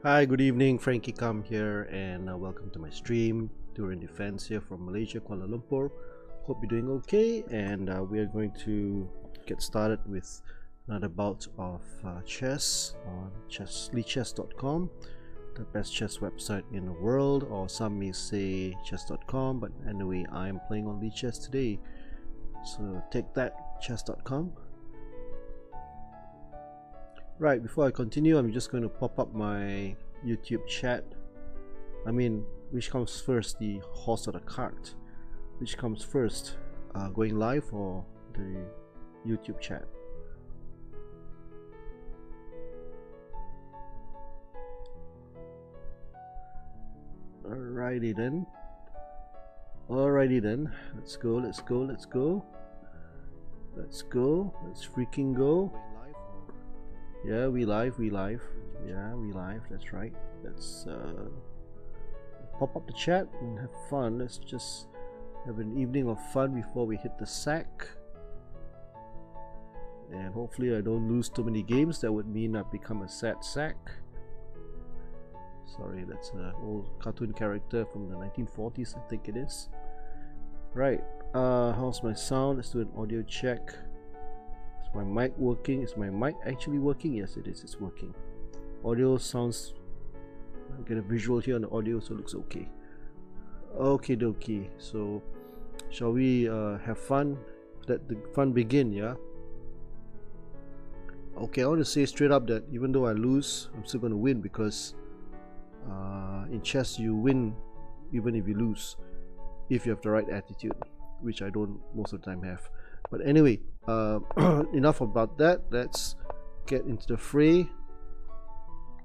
Hi, good evening. Frankie Kam here, and welcome to my stream. Durian Defense here from Malaysia, Kuala Lumpur. Hope you're doing okay, and we are going to get started with another bout of chess on leechess.com, the best chess website in the world, or some may say chess.com, but anyway, I am playing on Leechess today. So take that, chess.com. Right, before I continue, I'm just going to pop up my YouTube chat. I mean, which comes first, the horse or the cart? Which comes first, going live or the YouTube chat? Alrighty then. Alrighty then. Let's go, let's go, let's go. Let's go. Let's freaking go. Yeah, we live. Yeah, we live. That's right. Let's pop up the chat and have fun. Let's just have an evening of fun before we hit the sack. And hopefully I don't lose too many games. That would mean I've become a sad sack. Sorry, that's an old cartoon character from the 1940s, I think it is. Right, how's my sound? Let's do an audio check. Is my mic working? Is my mic actually working? Yes, it is. It's working. Audio sounds. I get a visual here on the audio, so it looks okay. Okay, dokie. So, shall we have fun? Let the fun begin, yeah? Okay, I want to say straight up that even though I lose, I'm still going to win because in chess you win even if you lose, if you have the right attitude, which I don't most of the time have. But anyway, enough about that. Let's get into the fray.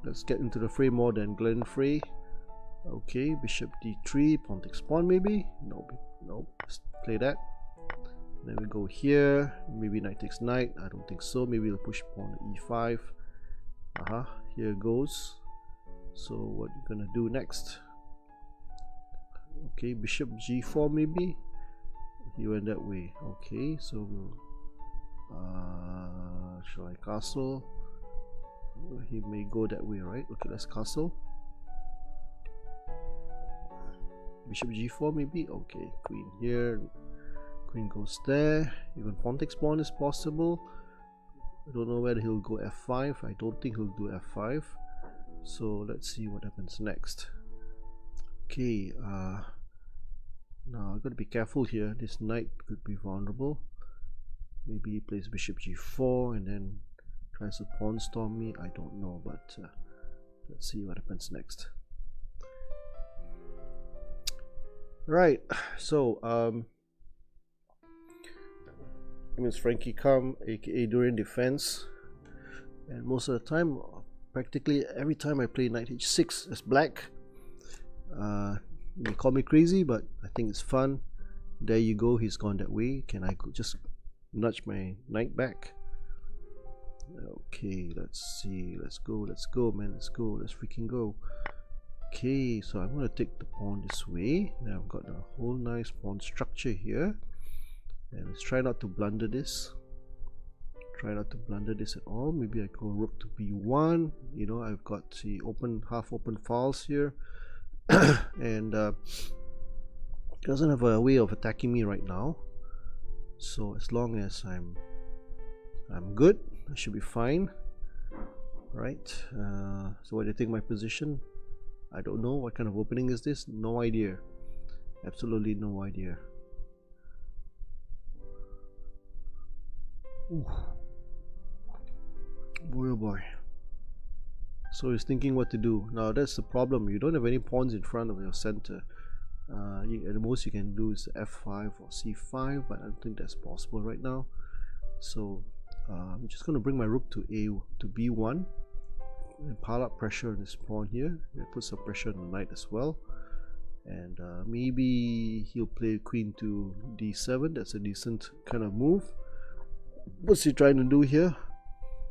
Let's get into the fray more than Glen fray. Okay, bishop d3, pawn takes pawn maybe? No, let's play that. Then we go here, maybe knight takes knight. I don't think so. Maybe we'll push pawn to e5. Here goes. So what you gonna do next? Okay, bishop g4 maybe. He went that way. Okay, so we'll shall I castle? He may go that way, right? Okay, let's castle. Bishop g4 maybe. Okay, queen here, queen goes there. Even pawn takes pawn is possible. I don't know whether he'll go f5. I don't think he'll do f5. So let's see what happens next. Okay, now I've got to be careful here. This knight could be vulnerable. Maybe he plays bishop g4 and then tries to pawn storm me. I don't know, but let's see what happens next. Right, so my name is Frankie Kam, aka Durian Defense, and most of the time, practically every time I play knight h6 as black, you call me crazy, but I think it's fun. There you go, he's gone that way. Can I just nudge my knight back? Okay, let's see. Let's go, man. Let's go. Let's freaking go. Okay, so I'm going to take the pawn this way. Now I've got a whole nice pawn structure here. And let's try not to blunder this. Try not to blunder this at all. Maybe I go rook to b1. You know, I've got the half open files here. And doesn't have a way of attacking me right now, so as long as I'm good, I should be fine, right? So what do you think my position? I don't know. What kind of opening is this? No idea, absolutely no idea. Ooh. Boy oh boy. So he's thinking what to do. Now that's the problem. You don't have any pawns in front of your center. The most you can do is f5 or c5, but I don't think that's possible right now. So I'm just going to bring my rook to b1 and pile up pressure on this pawn here. Put some pressure on the knight as well. And maybe he'll play queen to d7. That's a decent kind of move. What's he trying to do here?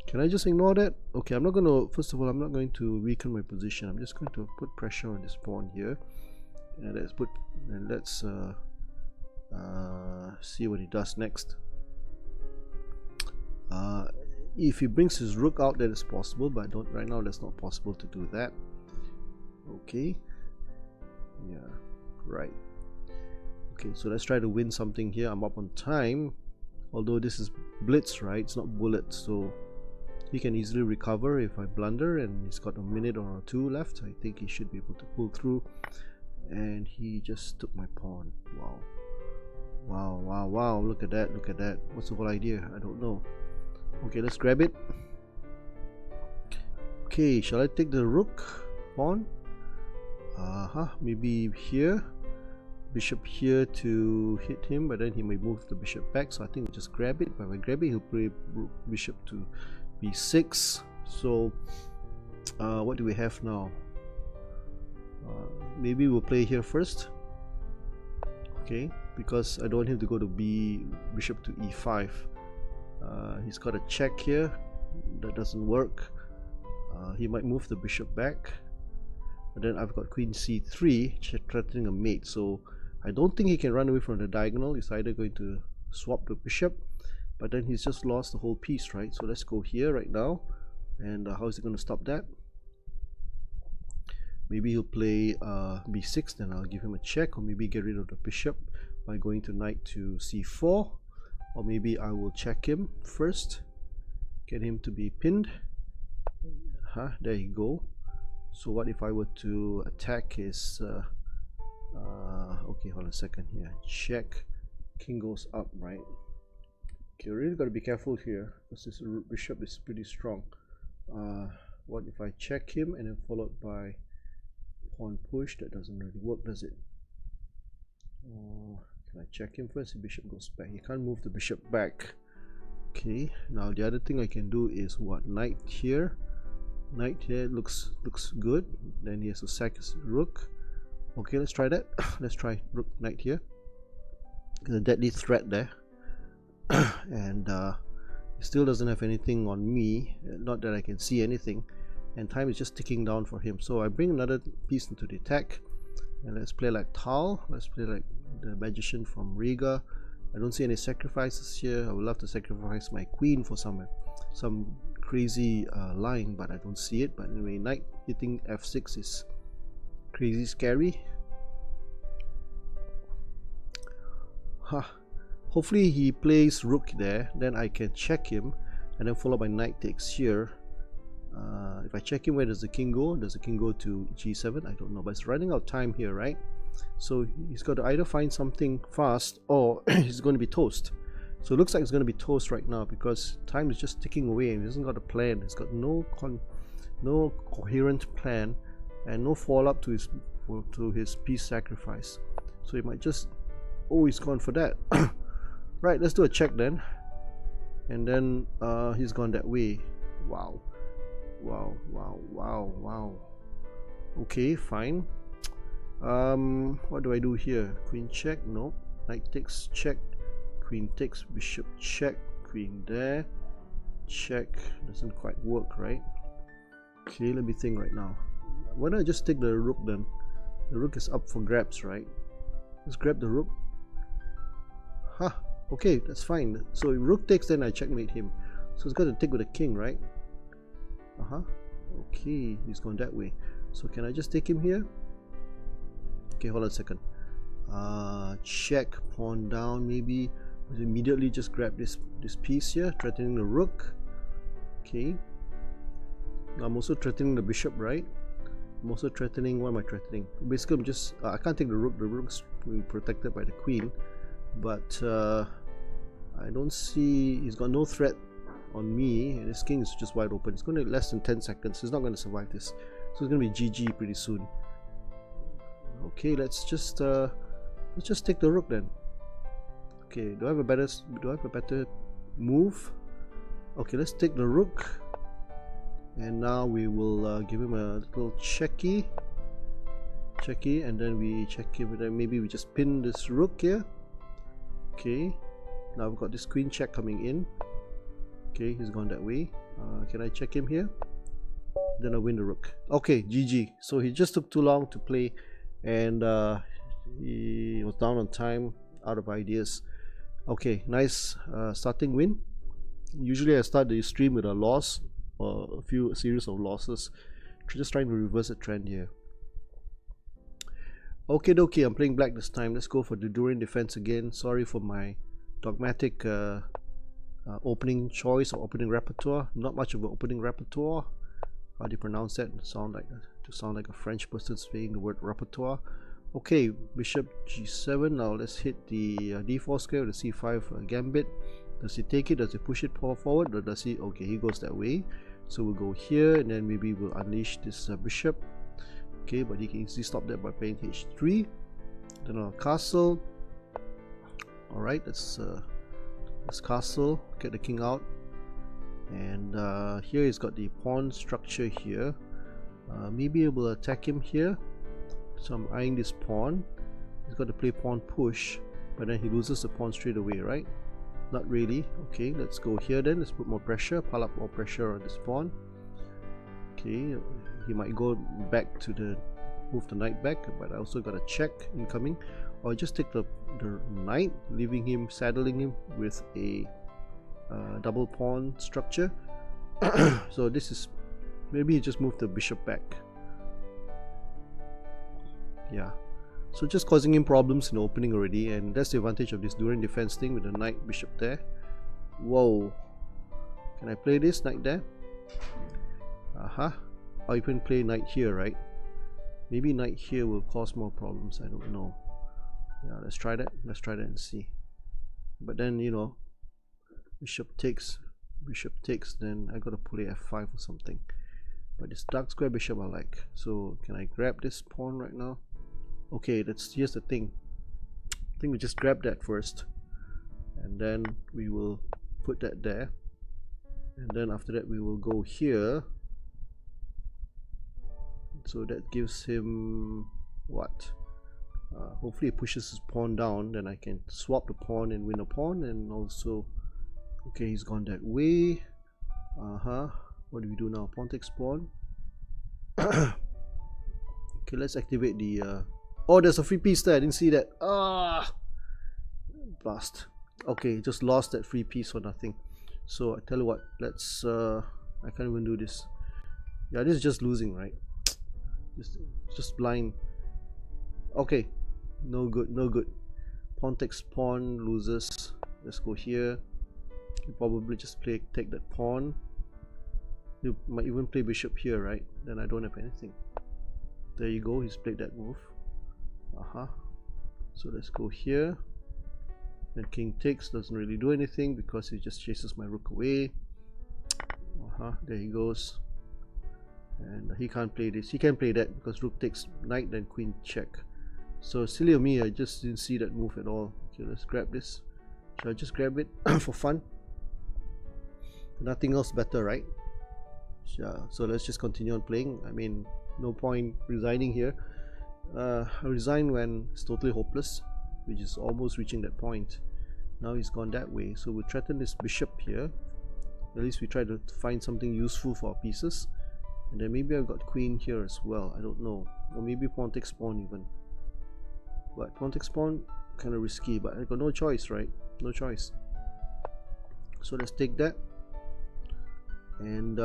Can I just ignore that? Okay, I'm not going to, first of all, I'm not going to weaken my position. I'm just going to put pressure on this pawn here. And let's see what he does next. If he brings his rook out, that is possible, but right now that's not possible to do that. Okay, yeah, right. Okay, so let's try to win something here. I'm up on time, although this is blitz, right? It's not bullet, so he can easily recover if I blunder, and he's got a minute or two left. I think he should be able to pull through, and he just took my pawn. Wow, wow, wow, wow, look at that, look at that. What's the whole idea? I don't know. Okay, let's grab it. Okay, shall I take the rook pawn? Maybe here, bishop here to hit him, but then he may move the bishop back, so I think we'll just grab it. But if I grab it, he'll play bishop to b6. So what do we have now? Maybe we'll play here first. Okay, because I don't want him to go to bishop to e5. He's got a check here. That doesn't work. He might move the bishop back. But then I've got queen c3 threatening a mate, so I don't think he can run away from the diagonal. He's either going to swap the bishop, but then he's just lost the whole piece, right? So let's go here right now, and how is he going to stop that? Maybe he'll play b6, then I'll give him a check, or maybe get rid of the bishop by going to knight to c4, or maybe I will check him first, get him to be pinned. There you go. So what if I were to attack his okay, hold on a second here. Check, king goes up, right? Okay, really got to be careful here because this bishop is pretty strong. What if I check him and then followed by pawn push? That doesn't really work, does it? Can I check him first? The bishop goes back. He can't move the bishop back. Okay, now the other thing I can do is what? Knight here. Knight here looks good. Then he has to sack his rook. Okay, let's try that. Let's try rook knight here. The deadly threat there. And he still doesn't have anything on me, not that I can see anything, and time is just ticking down for him. So I bring another piece into the attack, and let's play like Tal. Let's play like the magician from Riga. I don't see any sacrifices here. I would love to sacrifice my queen for some crazy line, but I don't see it. But anyway, knight hitting f6 is crazy scary. Hopefully he plays rook there, then I can check him, and then follow by knight takes here. If I check him, where does the king go? Does the king go to g7? I don't know, but it's running out of time here, right? So he's got to either find something fast, or he's going to be toast. So it looks like it's going to be toast right now, because time is just ticking away and he hasn't got a plan. He's got no coherent plan and no follow-up to his piece sacrifice. So he might just, oh, he's gone for that. Right, let's do a check then. And then he's gone that way. Wow. Wow, wow, wow, wow. Okay, fine. What do I do here? Queen check? No. Knight takes, check. Queen takes, bishop check. Queen there. Check. Doesn't quite work, right? Okay, let me think right now. Why don't I just take the rook then? The rook is up for grabs, right? Let's grab the rook. Okay, that's fine. So if rook takes, then I checkmate him. So it's got to take with the king, right? Okay, he's gone that way. So can I just take him here? Okay, hold on a second. Check, pawn down, maybe. Immediately just grab this piece here, threatening the rook. Okay. I'm also threatening the bishop, right? I'm also threatening, what am I threatening? Basically, I'm just, I can't take the rook. The rook's being protected by the queen. But I don't see, he's got no threat on me, and his king is just wide open. It's going to be less than 10 seconds. He's not going to survive this. So it's going to be GG pretty soon. Okay, let's just take the rook then. Okay, do I have a better move? Okay, let's take the rook. And now we will give him a little checky, and then we check him, and then maybe we just pin this rook here. Okay, now we've got this queen check coming in. Okay, he's gone that way. Can I check him here? Then I win the rook. Okay, GG. So he just took too long to play, and he was down on time, out of ideas. Okay, nice starting win. Usually I start the stream with a loss, or a series of losses. Just trying to reverse the trend here. Okay, dokie, I'm playing black this time. Let's go for the Durian Defense again. Sorry for my dogmatic opening choice or opening repertoire. Not much of an opening repertoire. How do you pronounce that? Sound like a French person saying the word repertoire. Okay, bishop g7. Now let's hit the d4 square with the c5 gambit. Does he take it? Does he push it forward? Or does he? Okay, he goes that way. So we'll go here and then maybe we'll unleash this bishop. Okay, but he can easily stop that by playing h3. Then our castle. Alright, let's castle, get the king out. And here he's got the pawn structure here. Maybe we'll attack him here. So I'm eyeing this pawn. He's got to play pawn push, but then he loses the pawn straight away, right? Not really. Okay, let's go here then. Let's put more pressure, pile up more pressure on this pawn. Okay, he might go back to the move the knight back, but I also got a check incoming. Or just take the knight, leaving him, saddling him with a double pawn structure. So this is, maybe he just moved the bishop back. Yeah, so just causing him problems in the opening already, and that's the advantage of this Durian Defense thing with the knight bishop there. Whoa, can I play this knight there? Or even play knight here, right? Maybe knight here will cause more problems, I don't know. Yeah, let's try that and see. But then, you know, bishop takes, then I gotta play f5 or something. But this dark square bishop I like. So can I grab this pawn right now? Okay, here's the thing. I think we just grab that first, and then we will put that there, and then after that we will go here. So that gives him what? Hopefully it pushes his pawn down, then I can swap the pawn and win a pawn. And also, okay, he's gone that way. What do we do now? Pawn takes pawn. Okay, let's activate the oh, there's a free piece there. I didn't see that. Blast. Okay, just lost that free piece for nothing. So I tell you what, let's I can't even do this. Yeah, this is just losing, right? Just blind. Okay, no good, no good. Pawn takes pawn, loses. Let's go here. You probably just take that pawn. You might even play bishop here, right? Then I don't have anything. There you go, he's played that move. So let's go here. Then king takes, doesn't really do anything because he just chases my rook away. There he goes. And he can't play this. He can play that because rook takes knight, then queen check. So silly of me, I just didn't see that move at all. Okay, let's grab this. Should I just grab it for fun? Nothing else better, right? Yeah, so let's just continue on playing. I mean, no point resigning here. I resign when it's totally hopeless, which is almost reaching that point. Now he's gone that way, so we'll threaten this bishop here. At least we try to find something useful for our pieces. And then maybe I've got queen here as well, I don't know. Or maybe pawn takes pawn even. But pawn takes pawn, kind of risky, but I got no choice, right? No choice. So let's take that. And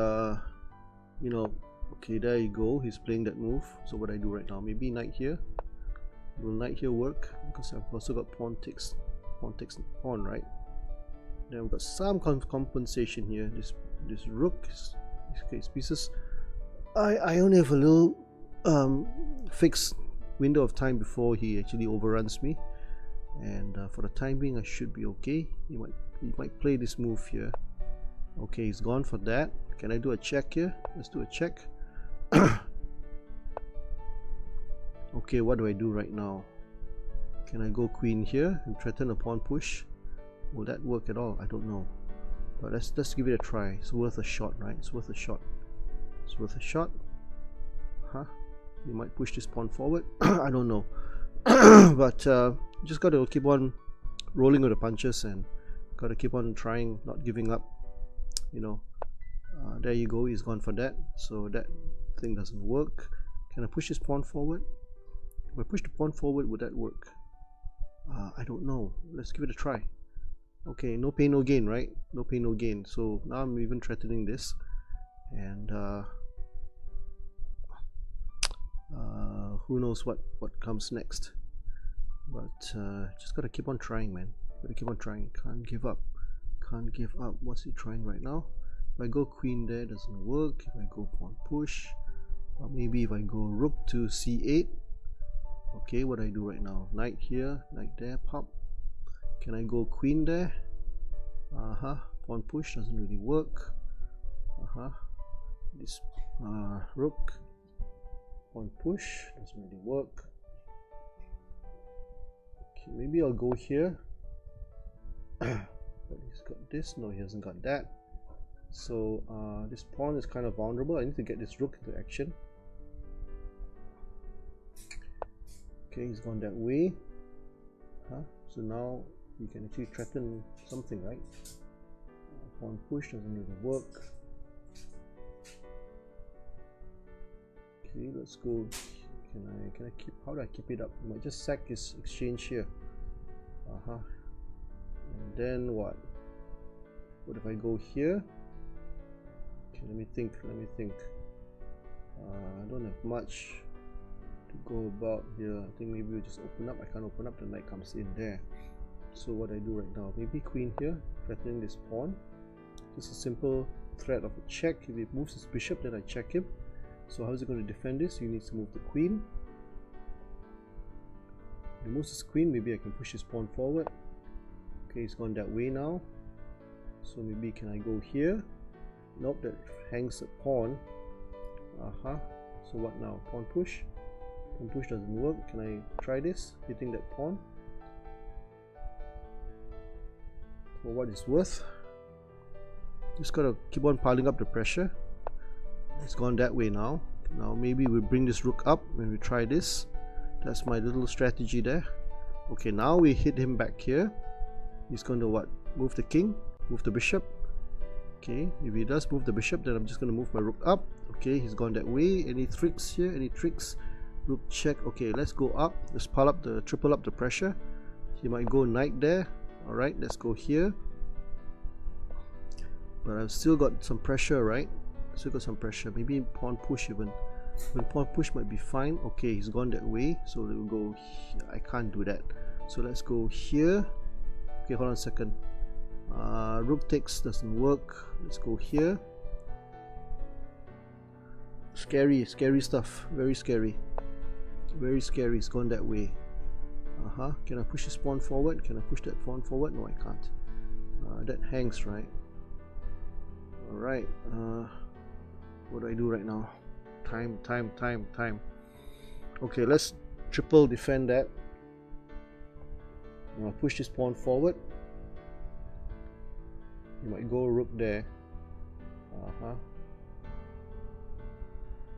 you know, okay, there you go, he's playing that move. So what I do right now, maybe knight here. Will knight here work? Because I've also got pawn takes pawn, right? Then we've got some compensation here. This rook, these pieces. I only have a little fixed window of time before he actually overruns me, and for the time being I should be okay. He might play this move here. Okay, he's gone for that. Can I do a check here? Let's do a check. Okay, what do I do right now? Can I go queen here and threaten a pawn push? Will that work at all? I don't know, but let's give it a try. It's worth a shot, right? It's worth a shot. It's worth a shot. You might push this pawn forward. I don't know. But just got to keep on rolling with the punches and got to keep on trying, not giving up. You know, there you go, he's gone for that. So that thing doesn't work. Can I push this pawn forward? If I push the pawn forward, would that work? I don't know. Let's give it a try. Okay, no pain, no gain, right? No pain, no gain. So now I'm even threatening this. And who knows what comes next. But just gotta keep on trying, man. Gotta keep on trying. Can't give up. Can't give up. What's he trying right now? If I go queen there, doesn't work. If I go pawn push, or maybe if I go rook to c8. Okay, what do I do right now? Knight here, knight there, pop. Can I go queen there? Pawn push doesn't really work. This rook, pawn push doesn't really work. Okay, maybe I'll go here. But he's got this. No, he hasn't got that. So this pawn is kind of vulnerable. I need to get this rook into action. Okay, he's gone that way. So now we can actually threaten something, right? Pawn push doesn't really work. Okay, let's go. Can I keep? How do I keep it up? I might just sack his exchange here. And then what? What if I go here? Okay, let me think. I don't have much to go about here. I think maybe we'll just open up. I can't open up, the knight comes in there. So what I do right now, maybe queen here, threatening this pawn. Just a simple threat of a check. If he moves his bishop, then I check him. So how is he going to defend this? He needs to move the queen. If he moves his queen, maybe I can push his pawn forward. Okay, he's gone that way now. So maybe can I go here? Nope, that hangs a pawn. So what now? Pawn push? Pawn push doesn't work. Can I try this? Hitting that pawn? For what it's worth. Just gotta keep on piling up the pressure. It's gone that way now. Now maybe we bring this rook up when we try this. That's my little strategy there. Okay, now we hit him back here. He's going to what? Move the king? Move the bishop? Okay, if he does move the bishop, then I'm just going to move my rook up. Okay, he's gone that way. Any tricks here? Any tricks? Rook check. Okay, let's go up. Let's triple up the pressure. He might go knight there. Alright, let's go here. But I've still got some pressure, right? Still got some pressure. Maybe pawn push even. When pawn push might be fine. Okay, he's gone that way. So we'll go here. I can't do that. So let's go here. Okay, hold on a second. Rook takes doesn't work. Let's go here. Scary stuff. Very scary. Very scary. It's gone that way. Can I push this pawn forward? Can I push that pawn forward? No, I can't. That hangs, right? Alright. What do I do right now? Time. Okay, let's triple defend that. I'll push this pawn forward. You might go rook there.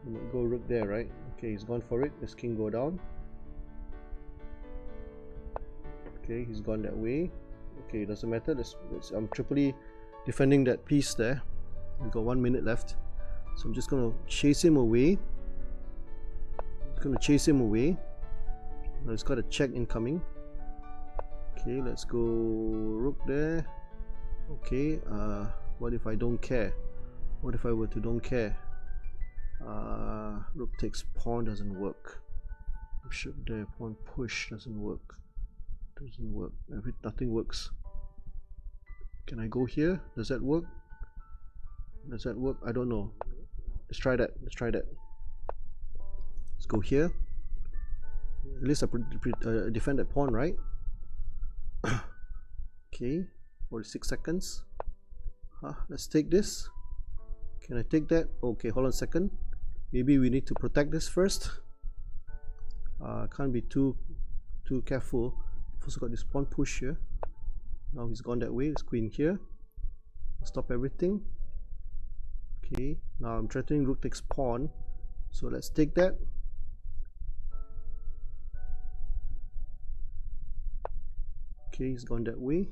You might go rook there, right? Okay, he's gone for it. Let's king go down. Okay, he's gone that way. Okay, doesn't matter. I'm triply defending that piece there. We've got 1 minute left. So I'm just going to chase him away. Now he's got a check incoming. Okay, let's go rook there. Okay, what if I don't care? What if I were to don't care? Rook takes pawn doesn't work. Bishop there, pawn push doesn't work. Nothing works. Can I go here? Does that work? I don't know. Let's try that. Let's go here. At least I defend that pawn, right? Okay, 46 seconds. Let's take this. Can I take that? Okay, hold on a second. Maybe we need to protect this first. Can't be too careful. I've also got this pawn push here. Now he's gone that way. There's queen here. Stop everything. Okay, now I'm threatening rook takes pawn. So let's take that. Okay, he's gone that way.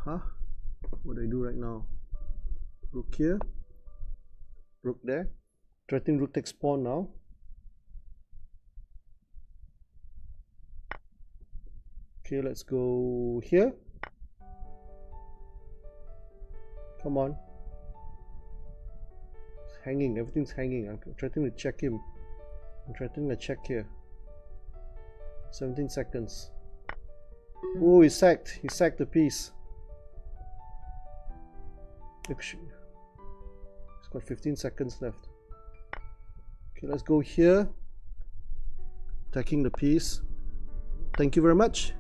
What do I do right now? Rook here. Rook there. Threatening rook takes pawn now. Okay, let's go here. Come on. It's hanging. Everything's hanging. I'm threatening to check him. I'm threatening a check here. 17 seconds. Oh, he sacked the piece. He's got 15 seconds left. Okay, let's go here. Attacking the piece. Thank you very much.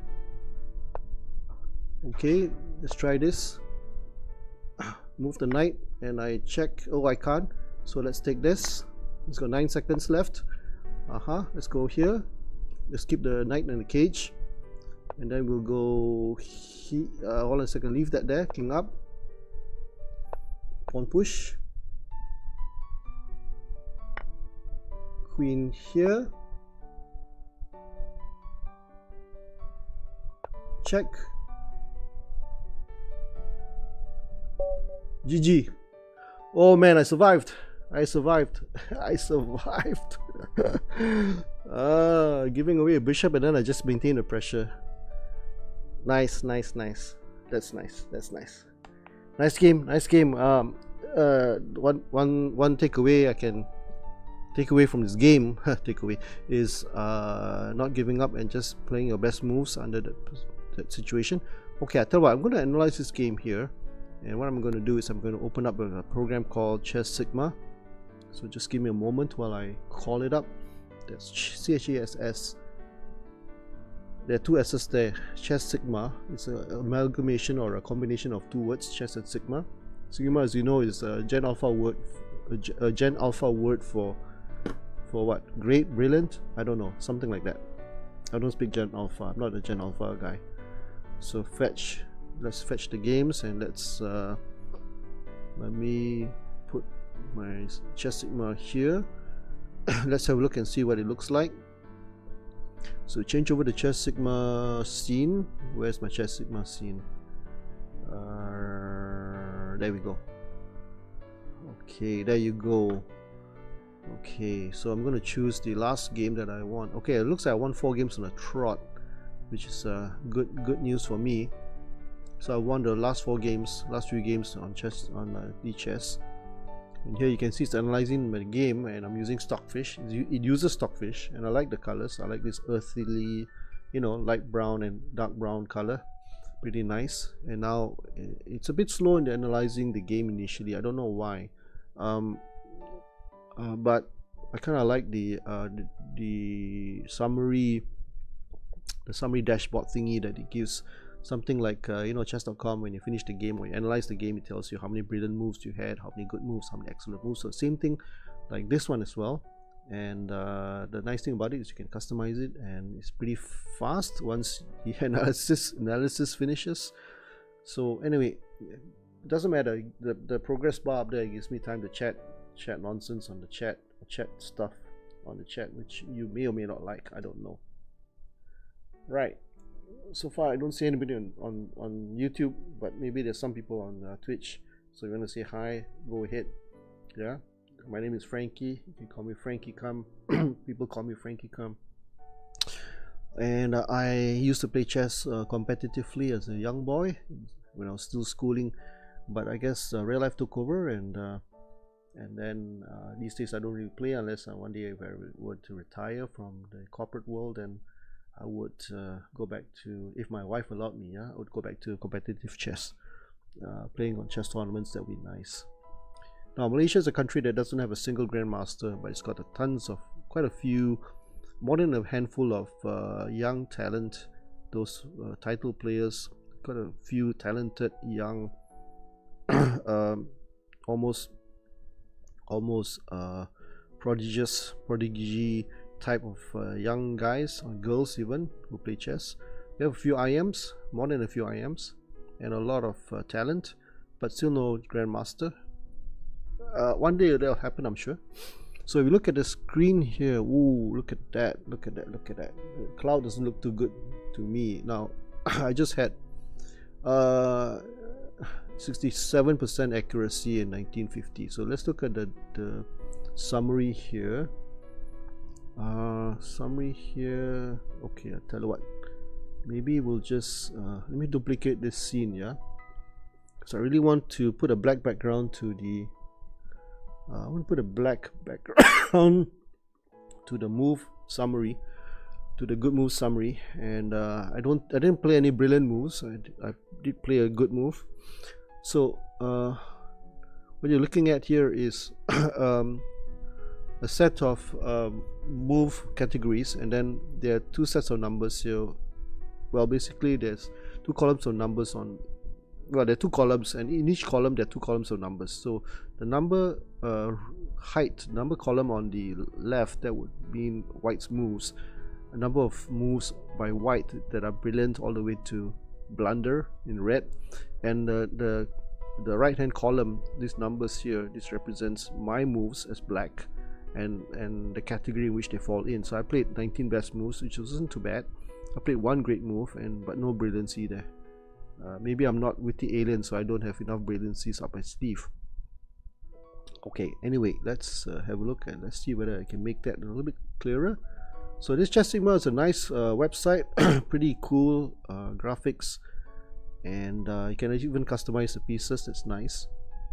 Okay, let's try this. Move the knight and I check. Oh, I can't. So let's take this. He's got 9 seconds left. Let's go here. Let's keep the knight in the cage. And then we'll go hold on a second, leave that there. King up. Pawn push. Queen here. Check. GG. Oh man, I survived. I survived. Giving away a bishop and then I just maintain the pressure. Nice. That's nice. Nice game. One takeaway I can take away from this game takeaway is not giving up and just playing your best moves under that situation. Okay, I tell you what, I'm going to analyze this game here, and what I'm going to do is I'm going to open up a program called Chess Sigma. So just give me a moment while I call it up. That's CHESS. There are two S's there. Chess Sigma. It's an amalgamation or a combination of two words, chess and sigma. Sigma, as you know, is a Gen Alpha word. A Gen Alpha word for what? Great, brilliant? I don't know, something like that. I don't speak Gen Alpha. I'm not a Gen Alpha guy. So fetch. Let's fetch the games and let's let me put my Chess Sigma here. Let's have a look and see what it looks like. So change over the Chess Sigma scene. Where's my Chess Sigma scene? There we go. Okay, there you go. Okay, so I'm going to choose the last game that I want. Okay, it looks like I won 4 games on a trot, which is good news for me. So I won the last few games on chess, on chess. And here you can see it's analyzing my game, and I'm using stockfish. It uses stockfish, and I like the colors. I like this earthily, light brown and dark brown color. Pretty nice. And now it's a bit slow in analyzing the game initially. I don't know why, but I kind of like the summary dashboard thingy that it gives. Something like chess.com, when you finish the game or you analyze the game, it tells you how many brilliant moves you had, how many good moves, how many excellent moves. So same thing like this one as well. And the nice thing about it is you can customize it, and it's pretty fast once the analysis finishes. So anyway, it doesn't matter. The progress bar up there gives me time to chat nonsense on the chat stuff on the chat, which you may or may not like. I don't know. Right. So far I don't see anybody on YouTube, but maybe there's some people on Twitch. So you want to say hi, go ahead. Yeah, my name is Frankie. You can call me Frankie Kam. People call me Frankie Kam. And I used to play chess competitively as a young boy when I was still schooling, but I guess real life took over, and then these days I don't really play unless one day if I were to retire from the corporate world, and I would go back to, if my wife allowed me, I would go back to competitive chess, playing on chess tournaments. That would be nice. Now, Malaysia is a country that doesn't have a single grandmaster, but it's got quite a few, more than a handful of young talent, those title players, got a few talented young, almost prodigy type of young guys or girls even who play chess. We have a few IMs, more than a few IMs, and a lot of talent, but still no grandmaster. One day that'll happen, I'm sure. So if you look at the screen here, ooh, look at that. The cloud doesn't look too good to me. Now I just had 67% accuracy in 1950. So let's look at the summary here. Okay, I'll tell you what, maybe we'll just let me duplicate this scene. Yeah, so I really want to put a black background to the I want to put a black background to the move summary. to the good move summary, and I didn't play any brilliant moves. I did play a good move. So what you're looking at here is a set of move categories, and then there are two sets of numbers here. Well, basically there's two columns of numbers on, well, there are two columns, and in each column there are two columns of numbers. So the number height, number column on the left, that would mean white's moves, a number of moves by white that are brilliant all the way to blunder in red, and the right hand column, these numbers here, this represents my moves as black, and the category in which they fall in. So I played 19 best moves, which wasn't too bad. I played one great move, but no brilliancy there. Maybe I'm not with the alien, so I don't have enough brilliancies up my sleeve. Okay, anyway, let's have a look and let's see whether I can make that a little bit clearer. So this Chess Sigma is a nice website, pretty cool graphics, and you can even customize the pieces. That's nice.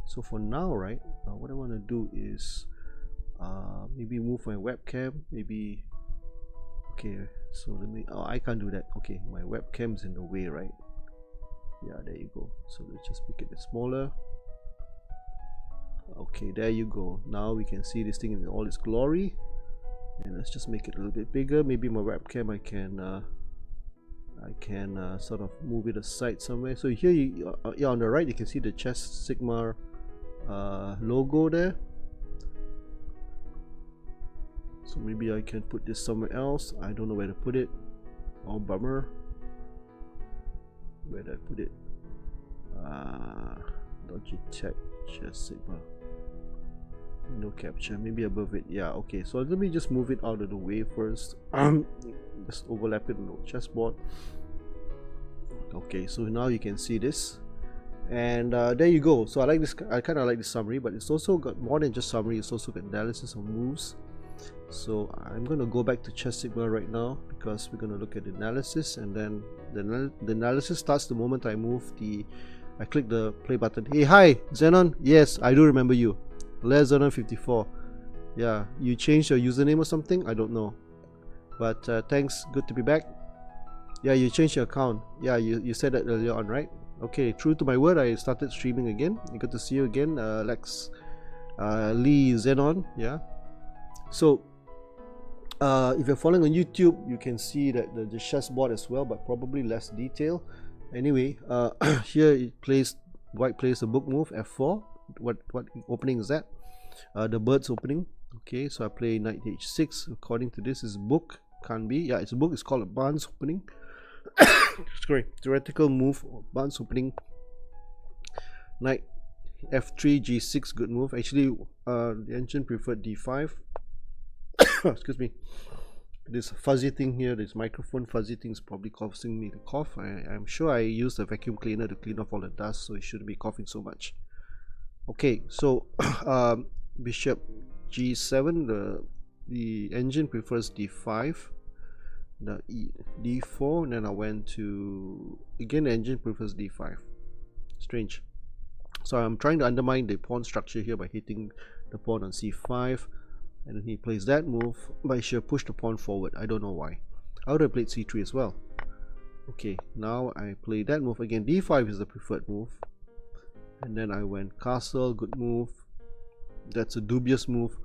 So for now, right, what I want to do is maybe move my webcam, maybe. Okay, so let me, oh, I can't do that. Okay, my webcam's in the way, right? Yeah, there you go. So let's just make it a bit smaller. Okay, there you go. Now we can see this thing in all its glory, and let's just make it a little bit bigger. Maybe my webcam, I can sort of move it aside somewhere. So here you, yeah, on the right you can see the Chess Sigma logo there. So maybe I can put this somewhere else. I don't know where to put it. Oh, bummer. Where did I put it? Logitech Chess Sigma. No capture. Maybe above it. Yeah, okay. So let me just move it out of the way first. Just overlap it on the chessboard. Okay, so now you can see this. And there you go. So I like this. I kind of like this summary, but it's also got more than just summary. It's also got analysis of moves. So I'm going to go back to Chess Sigma right now, because we're going to look at the analysis, and then the analysis starts the moment I click the play button. Hey, hi Xenon. Yes, I do remember you. Les Xenon 54. Yeah, you changed your username or something? I don't know, but thanks, good to be back. Yeah, you changed your account. Yeah, you said that earlier on, right? Okay, true to my word, I started streaming again. Good to see you again, Lex Lee Xenon. Yeah, so if you're following on YouTube, you can see that the chessboard as well, but probably less detail. Anyway, here it plays, white plays the book move F4. What opening is that? The bird's opening. Okay, so I play knight h6. According to this, is book. Can't be. Yeah, it's a book. It's called a barn's opening. Sorry, theoretical move, barn's opening. Knight f3, g6, good move. Actually, the engine preferred d5. Excuse me. This fuzzy thing here, this microphone fuzzy thing, is probably causing me to cough. I'm sure I used a vacuum cleaner to clean off all the dust, so it shouldn't be coughing so much. Okay, so bishop g7, the engine prefers d5, the d4, and then I went to, again the engine prefers d5. Strange. So I'm trying to undermine the pawn structure here by hitting the pawn on c5, and then he plays that move, but I should have pushed the pawn forward. I don't know why. I would have played c3 as well. Okay, now I play that move again. d5 is the preferred move, and then I went castle, good move. That's a dubious move.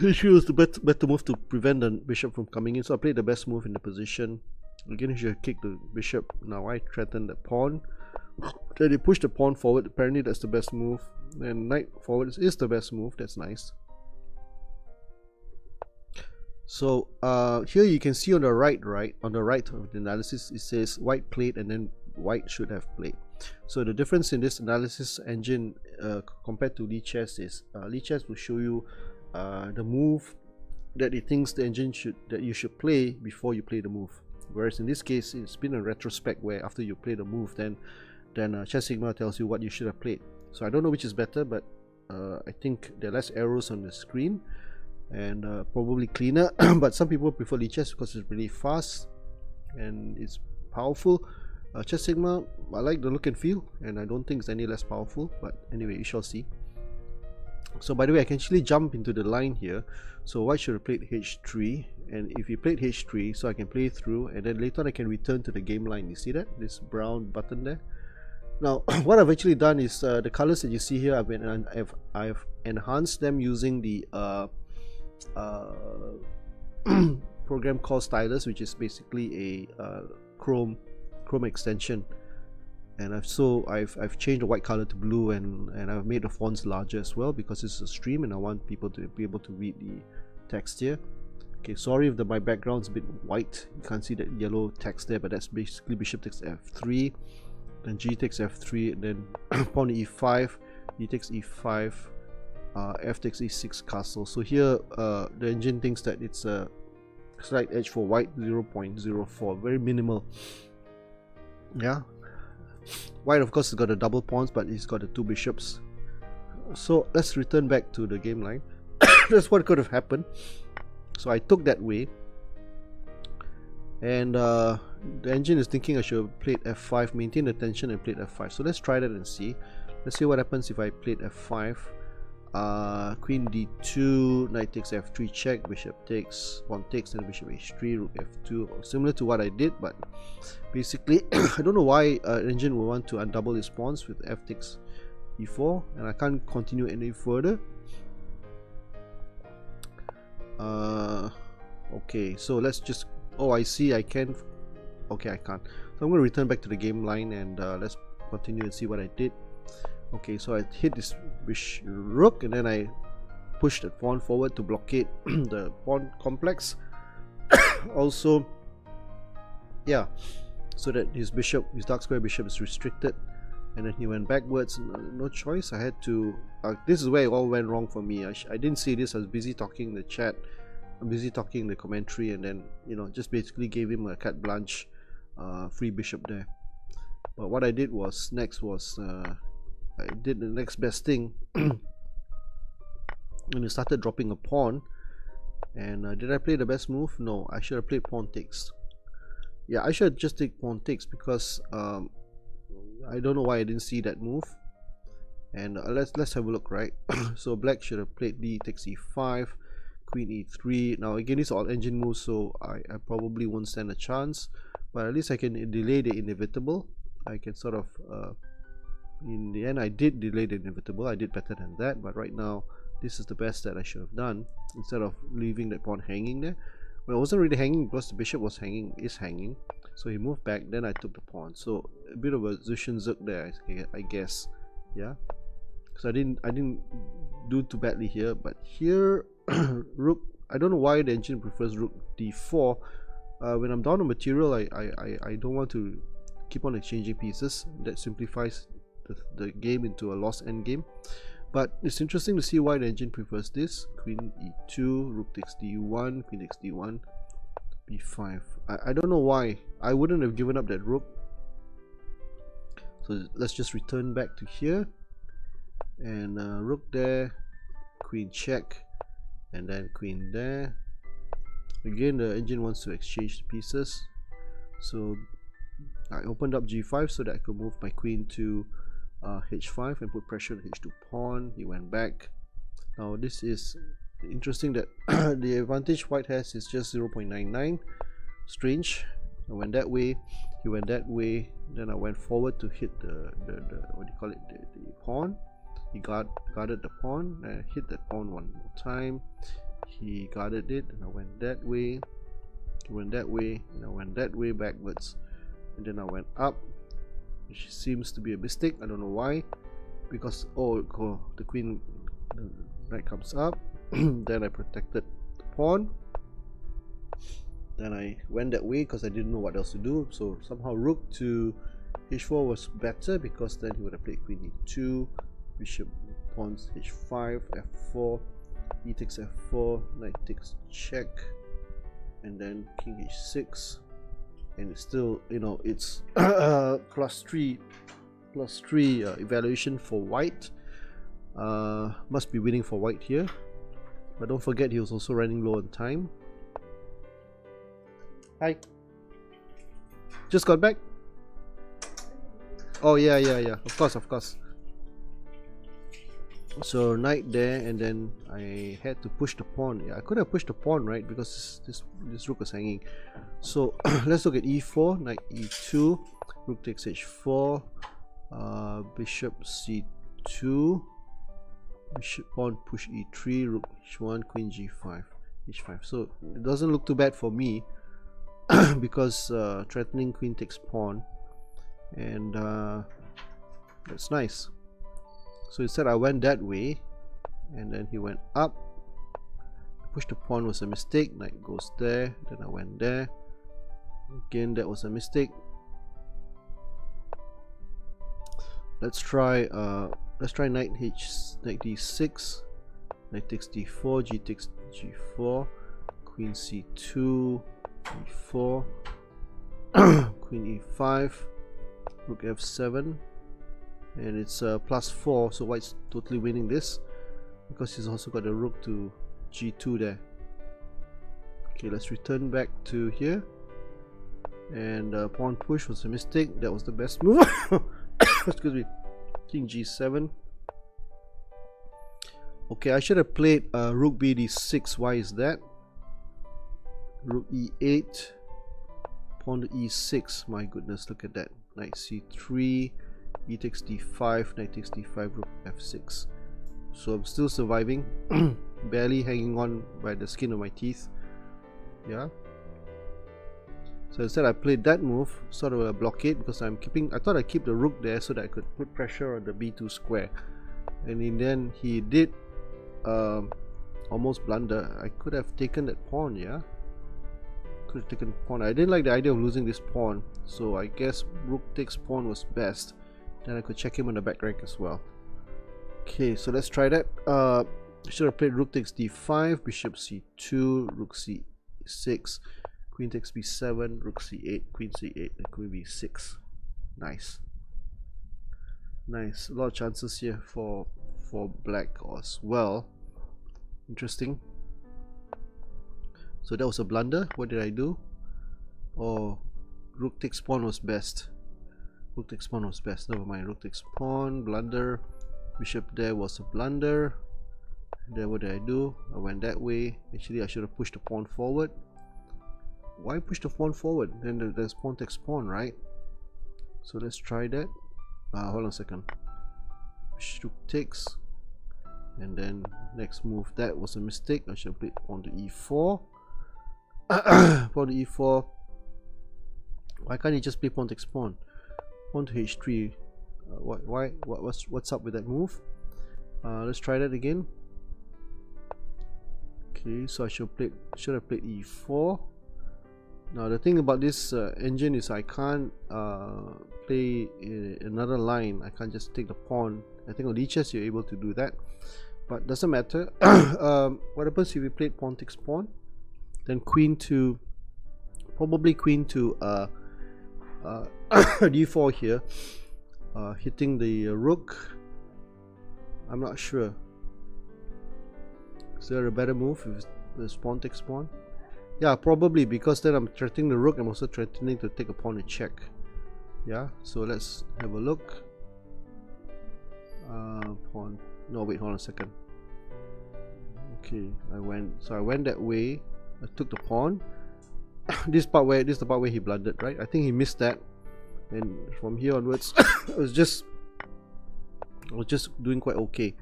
He chose the better move to prevent the bishop from coming in, so I played the best move in the position. Again, he should have kicked the bishop. Now I threaten the pawn. Then he pushed the pawn forward. Apparently that's the best move. And knight forward is the best move. That's nice. So here you can see on the right of the analysis, it says white played and then white should have played. So the difference in this analysis engine compared to Lichess is Lichess will show you the move that it thinks the engine that you should play before you play the move. Whereas in this case, it's been a retrospect where after you play the move, then Chess Sigma tells you what you should have played. So I don't know which is better, but I think there are less arrows on the screen and probably cleaner. But some people prefer Lichess because it's really fast and it's powerful. Chess Sigma, I like the look and feel, and I don't think it's any less powerful, but anyway, you shall see. So by the way, I can actually jump into the line here. So white should have played h3, and if he played h3, so I can play through, and then later on I can return to the game line. You see that? This brown button there. Now what I've actually done is the colors that you see here, I've enhanced them using the program called Stylus, which is basically a Chrome extension, and I've changed the white color to blue, and I've made the fonts larger as well because it's a stream and I want people to be able to read the text here. Okay, sorry if my background's a bit white, you can't see that yellow text there, but that's basically bishop takes f3, then g takes f3, and then pawn to e5, e takes e5, f takes e6 castle. So here the engine thinks that it's a slight edge for white, 0.04, very minimal. Yeah, white of course has got the double pawns, but he's got the two bishops. So let's return back to the game line. That's what could have happened. So I took that way, and the engine is thinking I should have played f5, maintain the tension and played f5. So let's try that and see. Let's see what happens if I played f5. Queen d2, knight takes f3 check, bishop takes, pawn takes, then bishop h3, rook f2, similar to what I did, but basically I don't know why engine will want to undouble his pawns with f takes e4, and I can't continue any further. Okay, so let's just, oh I see I can, okay I can't, so I'm going to return back to the game line, and let's continue and see what I did. Okay, so I hit this rook, and then I pushed the pawn forward to blockade the pawn complex. Also, yeah, so that his dark square bishop is restricted, and then he went backwards. No choice, I had to, this is where it all went wrong for me. I didn't see this, I was busy talking in the chat, I'm busy talking in the commentary, and then, you know, just basically gave him a carte blanche, free bishop there. But what I did was, next was, I did the next best thing, and I started dropping a pawn. And did I play the best move? No, I should have played pawn takes. Yeah, I should just take pawn takes, because I don't know why I didn't see that move. And let's have a look, right? So black should have played d takes e5, queen e3. Now again, these are all engine moves, so I probably won't stand a chance, but at least I can delay the inevitable. I can sort of in the end I did delay the inevitable. I did better than that, but right now this is the best that I should have done, instead of leaving that pawn hanging there. Well, it wasn't really hanging because the bishop was hanging, so he moved back, then I took the pawn. So a bit of a Zuk there, I guess. Yeah, so I didn't do too badly here, but here rook, I don't know why the engine prefers rook d4. When I'm down on material, I don't want to keep on exchanging pieces. That simplifies the game into a lost endgame. But it's interesting to see why the engine prefers this. Queen e2, rook takes d1, queen takes d1, b5. I don't know why. I wouldn't have given up that rook. So let's just return back to here, and rook there, queen check, and then queen there. Again, the engine wants to exchange the pieces, so I opened up g5 so that I could move my queen to h5 and put pressure on the h2 pawn. He went back. Now this is interesting that the advantage white has is just 0.99. Strange. I went that way, he went that way, then I went forward to hit the what do you call it, the pawn. He guarded the pawn, and I hit that pawn one more time. He guarded it, and I went that way, he went that way, and I went that way backwards, and then I went up, which seems to be a mistake. I don't know why, because the queen, the knight comes up. Then I protected the pawn, then I went that way because I didn't know what else to do. So somehow rook to h4 was better, because then he would have played queen e2, bishop pawns h5, f4, e takes f4, knight takes check, and then king h6, and it's still, you know, it's +3 evaluation for white. Must be winning for white here, but don't forget he was also running low on time. Hi, just got back. Oh yeah, of course. So knight there, and then I had to push the pawn. Yeah, I could have pushed the pawn, right, because this rook was hanging. So let's look at e4, knight e2, rook takes h4, bishop c2, bishop pawn push e3, rook h1, queen g5, h5. So it doesn't look too bad for me because threatening queen takes pawn, and that's nice. So instead I went that way, and then he went up. Push the pawn was a mistake. Knight goes there. Then I went there. Again, that was a mistake. Let's try knight d6. Knight takes d4. G takes g4. Queen c2. e4. Queen e5. Rook f7. And it's +4, so white's totally winning this because he's also got a rook to g2 there. Okay, let's return back to here, and pawn push was a mistake. That was the best move. Excuse me. King g7. Okay, I should have played rook bd6. Why is that? Rook e8, pawn to e6. My goodness, look at that. Knight c3, e takes d5, knight takes d5, rook f6. So I'm still surviving, barely hanging on by the skin of my teeth. Yeah. So instead I played that move, sort of a blockade, because I thought I'd keep the rook there so that I could put pressure on the b2 square. And in the end he did almost blunder. I could have taken that pawn, yeah. Could have taken pawn. I didn't like the idea of losing this pawn, so I guess rook takes pawn was best. Then I could check him on the back rank as well. Okay, so let's try that. Should have played rook takes d5, bishop c2, rook c6, queen takes b7, rook c8, queen c8, and queen b6. Nice. Nice. A lot of chances here for black as well. Interesting. So that was a blunder. What did I do? Oh, rook takes pawn was best. Rook takes pawn was best. Never mind. Rook takes pawn, blunder. Bishop there was a blunder. Then what did I do? I went that way. Actually, I should have pushed the pawn forward. Why push the pawn forward? Then there's pawn takes pawn, right? So let's try that. Hold on a second. Rook takes, and then next move. That was a mistake. I should have played pawn to e4. Pawn to e4. Why can't he just play pawn takes pawn? Pawn to h3. What's up with that move? Let's try that again. Okay, so I should have played e4. Now the thing about this engine is I can't play another line. I can't just take the pawn. I think on lichess you're able to do that, but doesn't matter. What happens if we played pawn takes pawn? Then queen to, probably queen to d4 here, hitting the rook. I'm not sure. Is there a better move if it's pawn takes pawn? Yeah, probably, because then I'm threatening the rook. I'm also threatening to take a pawn and check. Yeah, so let's have a look. Pawn. No, wait, hold on a second. Okay, I went that way. I took the pawn. This is the part where he blundered, right? I think he missed that, and from here onwards, I was just doing quite okay,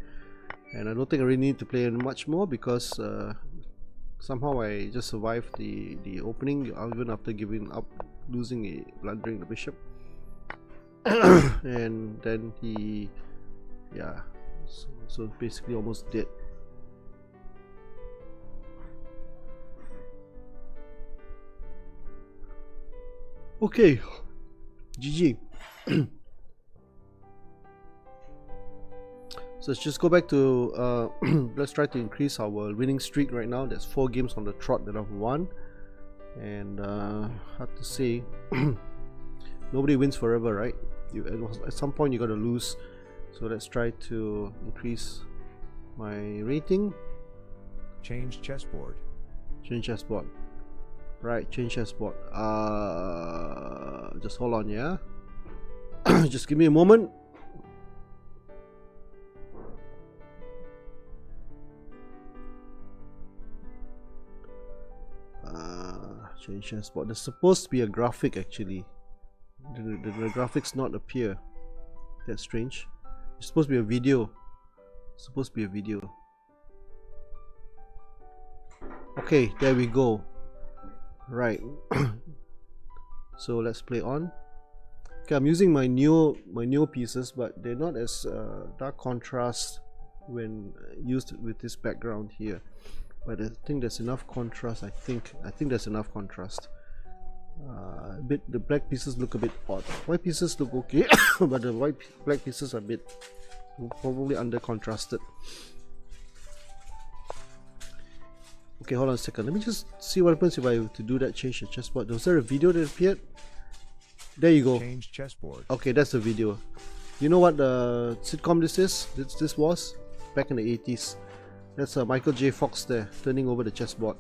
and I don't think I really need to play much more because somehow I just survived the opening even after giving up, blundering the bishop. And then he, yeah, so basically almost dead. Okay, GG. So let's just go back to let's try to increase our winning streak right now. There's 4 games on the trot that I've won, and hard to say. Nobody wins forever, right? At some point you gotta lose. So let's try to increase my rating. Change chessboard. Change chessboard. Right, change chessboard. Just hold on, yeah. Just give me a moment. Change chessboard. There's supposed to be a graphic actually. The graphics not appear. That's strange. It's supposed to be a video. It's supposed to be a video. Okay, there we go. Right. So let's play on. Okay, I'm using my new pieces, but they're not as dark contrast when used with this background here. But I think there's enough contrast. I think there's enough contrast. The black pieces look a bit odd. White pieces look okay, but the black pieces are a bit probably under contrasted. Okay, hold on a second. Let me just see what happens if I were to do that. Change the chessboard. Was there a video that appeared? There you go. Change chessboard. Okay, that's the video. You know what sitcom this is? This was back in the 80s. That's Michael J. Fox there, turning over the chessboard.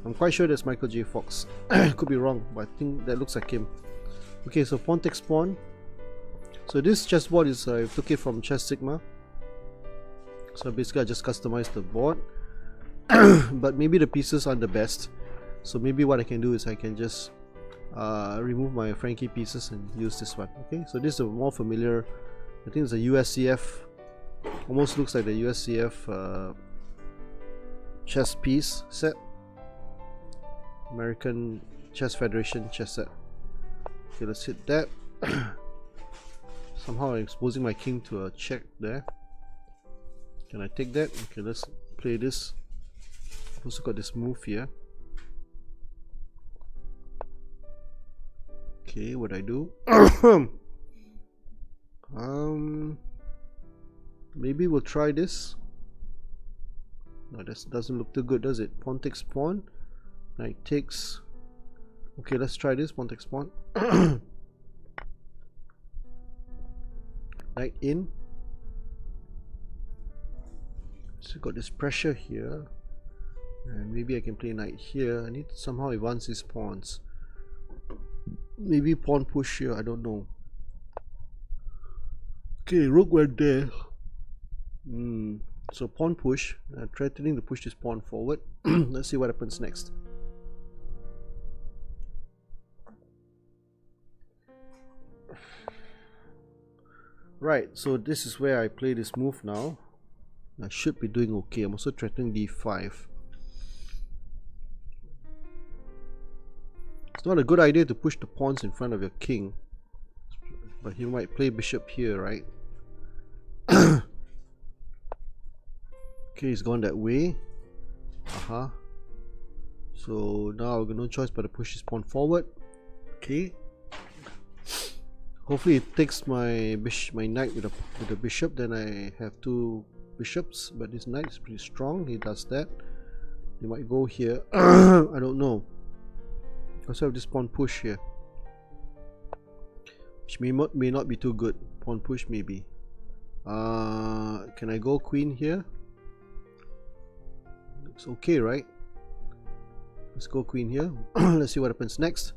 I'm quite sure that's Michael J. Fox. Could be wrong, but I think that looks like him. Okay, so pawn takes pawn. So this chessboard is, I took it from Chess Sigma. So basically I just customized the board. But maybe the pieces aren't the best. So maybe what I can do is I can just remove my Frankie pieces and use this one. Okay, so this is a more familiar, I think it's a USCF, almost looks like the USCF chess piece set, American Chess Federation chess set. Okay, let's hit that. Somehow I'm exposing my king to a check there. Can I take that? Okay, let's play this. I've also got this move here. Okay, what I do? Maybe we'll try this. No, this doesn't look too good, does it? Pawn takes pawn. Knight takes. Okay, let's try this. Pawn takes pawn. Knight in. So got this pressure here, and maybe I can play knight here. I need to somehow advance these pawns. Maybe pawn push here, I don't know. Okay, rook went there. So pawn push, threatening to push this pawn forward. Let's see what happens next. Right, so this is where I play this move now. I should be doing okay. I'm also threatening d5. It's not a good idea to push the pawns in front of your king, but he might play bishop here, right? Okay, he's gone that way. So now I've got no choice but to push his pawn forward. Okay. Hopefully it takes my knight with the bishop. Then I have two bishops, but this knight is pretty strong. He does that. He might go here. I don't know. I also have this pawn push here, which may not be too good. Pawn push maybe. Can I go queen here? Looks okay, right? Let's go queen here. Let's see what happens next.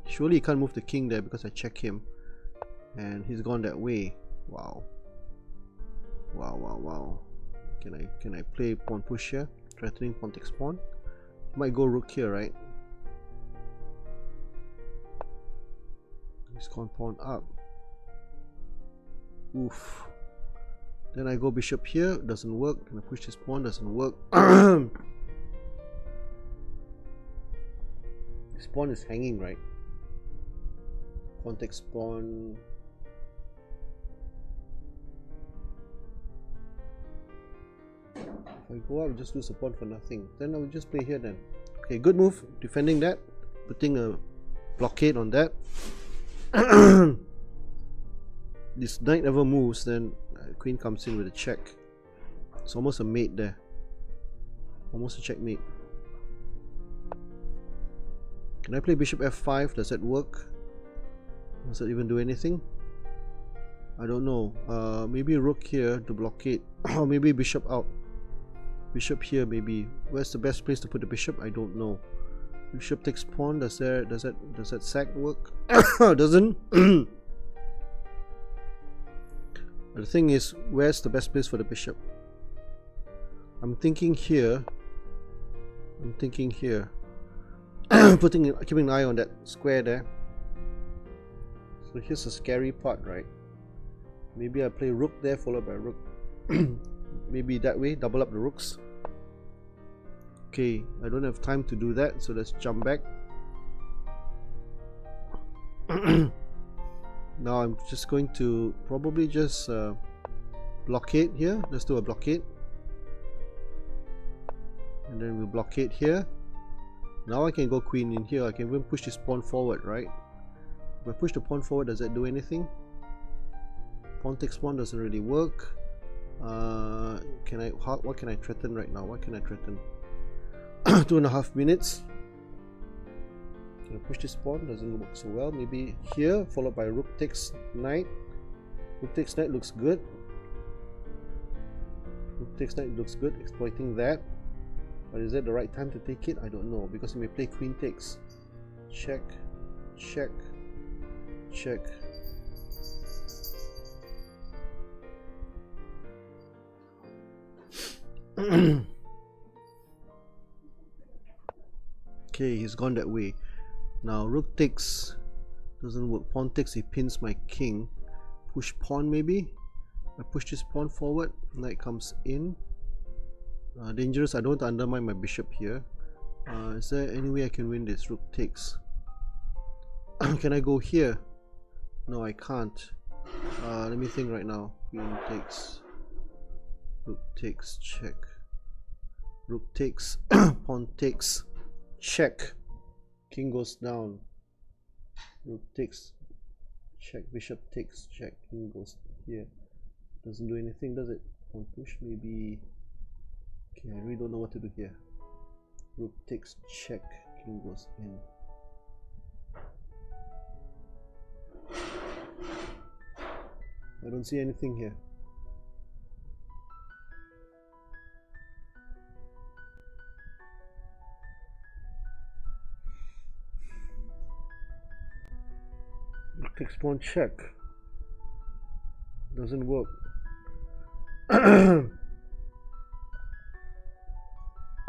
Surely he can't move the king there because I check him, and he's gone that way. Wow. Wow. Can I play pawn push here? Threatening pawn takes pawn. Might go rook here, right? He's gone pawn up. Oof. Then I go bishop here. Doesn't work. Can I push this pawn? Doesn't work. This pawn is hanging, right? Pawn takes pawn. If I go up, just lose a pawn for nothing. Then I will just play here then. Okay, good move. Defending that. Putting a blockade on that. This knight never moves, then queen comes in with a check. It's almost a mate there. Almost a checkmate. Can I play bishop f5? Does that work? Does that even do anything? I don't know. Maybe rook here to blockade. Or maybe bishop out. Bishop here maybe. Where's the best place to put the bishop? I don't know. Bishop takes pawn. Does that sack work? Doesn't. The thing is, where's the best place for the bishop? I'm thinking here. keeping an eye on that square there. So here's the scary part, right? Maybe I play rook there followed by rook. Maybe that way, double up the rooks. Okay, I don't have time to do that, so let's jump back. Now I'm just going to probably just blockade here. Let's do a blockade, and then we'll blockade here. Now I can go queen in here. I can even push this pawn forward, right? If I push the pawn forward, does that do anything? Pawn takes pawn doesn't really work. What can I threaten right now? What can I threaten? 2.5 minutes. Can I push this pawn? Doesn't work so well. Maybe here, followed by rook takes knight. Rook takes knight looks good. Rook takes knight looks good, exploiting that. But is that the right time to take it? I don't know, because he may play queen takes. Check, check, check. Okay, he's gone that way. Now rook takes doesn't work. Pawn takes, he pins my king. Push pawn maybe. I push this pawn forward. Knight comes in. Dangerous. I don't want to undermine my bishop here. Is there any way I can win this? Rook takes. Can I go here? No, I can't. Let me think right now. Queen takes. Rook takes. Check. Rook takes. Pawn takes. Check. King goes down. Rook takes. Check. Bishop takes. Check. King goes here. Doesn't do anything, does it? Pawn push maybe. Okay, I really don't know what to do here. Rook takes. Check. King goes in. I don't see anything here. Rook takes pawn check. Doesn't work.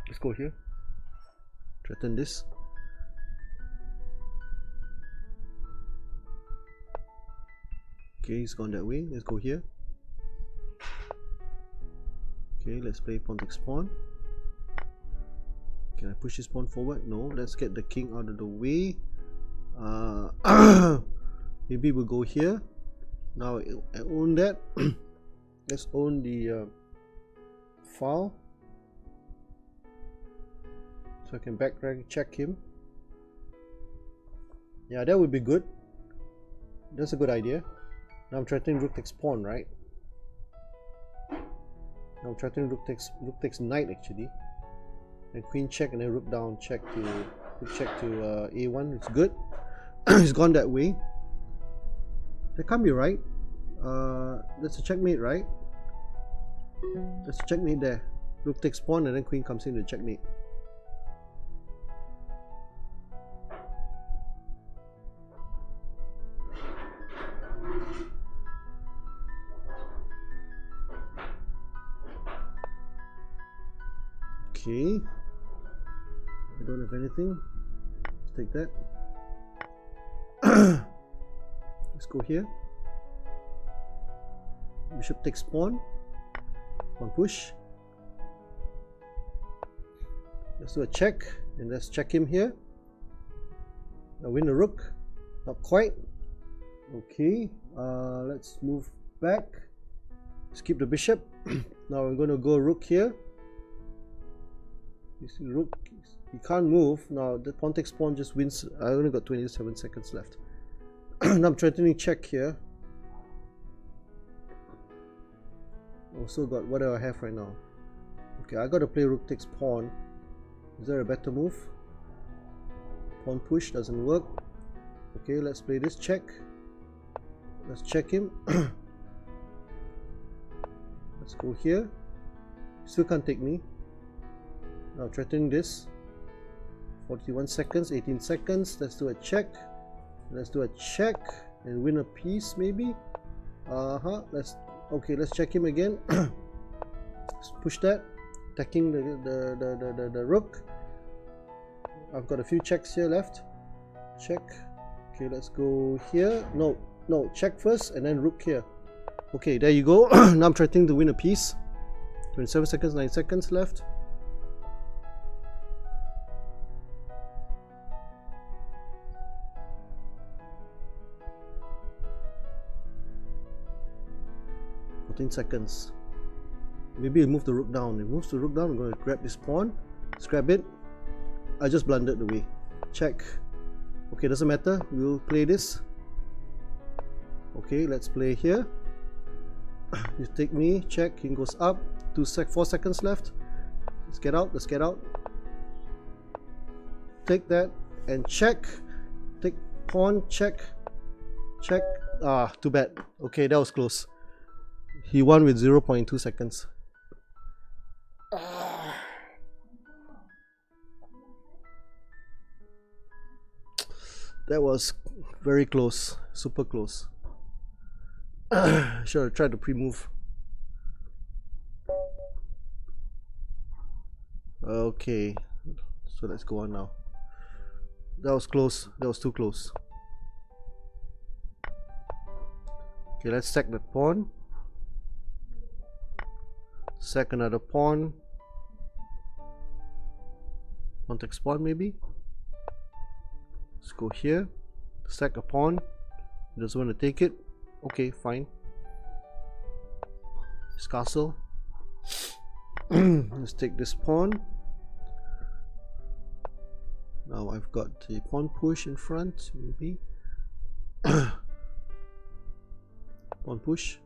Let's go here. Threaten this. Okay, he's gone that way. Let's go here. Okay, let's play pawn takes pawn. Can I push this pawn forward? No. Let's get the king out of the way. Maybe we'll go here. Now I own that. Let's own the file, so I can back check him. Yeah, that would be good. That's a good idea. Now I'm threatening rook takes pawn, right? Now I'm threatening rook takes knight actually. And queen check and then rook down check to a1. It's good. It's gone that way. That can't be right. That's a checkmate, right? That's a checkmate there. Rook takes pawn and then queen comes in to checkmate. Okay. I don't have anything. Let's take that. Let's go here. Bishop takes pawn. Pawn push. Let's do a check and let's check him here. Now win the rook. Not quite. Okay. Let's move back. Let's keep the bishop. Now we're going to go rook here. You see rook, he can't move. Now the pawn takes pawn just wins. I only got 27 seconds left. Now I'm threatening check here. Also got, what do I have right now? Okay, I gotta play rook takes pawn. Is there a better move? Pawn push doesn't work. Okay, let's play this check. Let's check him. Let's go here. Still can't take me. Now threatening this. 41 seconds, 18 seconds. Let's do a check. Let's do a check and win a piece maybe. Let's check him again. Let's push that, attacking the rook. I've got a few checks here left. Check. Okay, let's go here. No, check first and then rook here. Okay, there you go. Now I'm trying to win a piece. 27 seconds, 9 seconds left. Seconds. Maybe move the rook down. It moves the rook down. I'm going to grab this pawn. Let's grab it. I just blundered away. Check. Okay, doesn't matter. We'll play this. Okay, let's play here. You take me. Check. King goes up. 4 seconds left. Let's get out. Let's get out. Take that and check. Take pawn. Check. Check. Ah, too bad. Okay, that was close. He won with 0.2 seconds. That was very close. Super close. Should have tried to pre-move. Okay. So let's go on now. That was close. That was too close. Okay, let's sack that pawn. Sack another pawn. Context pawn maybe. Let's go here. Sack a pawn. He doesn't want to take it. Okay, fine. This castle. Let's take this pawn. Now I've got a pawn push in front, maybe. Pawn push.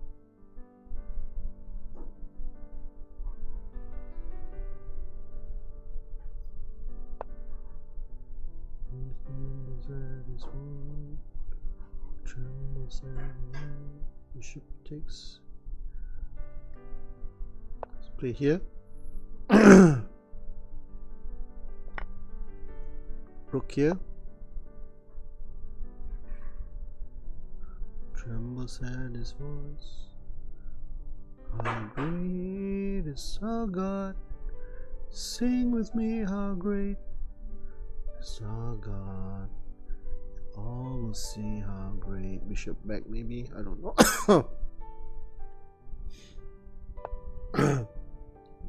Bishop takes. Let's play here. Rook here. Trembles at his voice. How great is our God? Sing with me, how great is our God. All will see how great. Bishop back maybe, I don't know.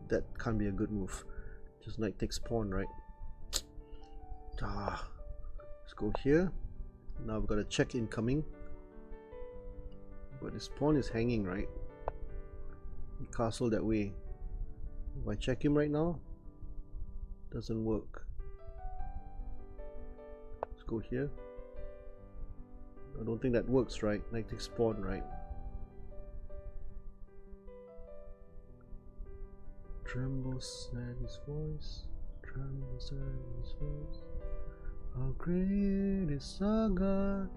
That can't be a good move. Just knight takes pawn, right? Let's go here. Now we've got a check incoming. But this pawn is hanging, right? Castle that way. If I check him right now, doesn't work. Let's go here. I don't think that works, right? Knight takes pawn, right? Trembles at his voice. Trembles at his voice. How great is our God?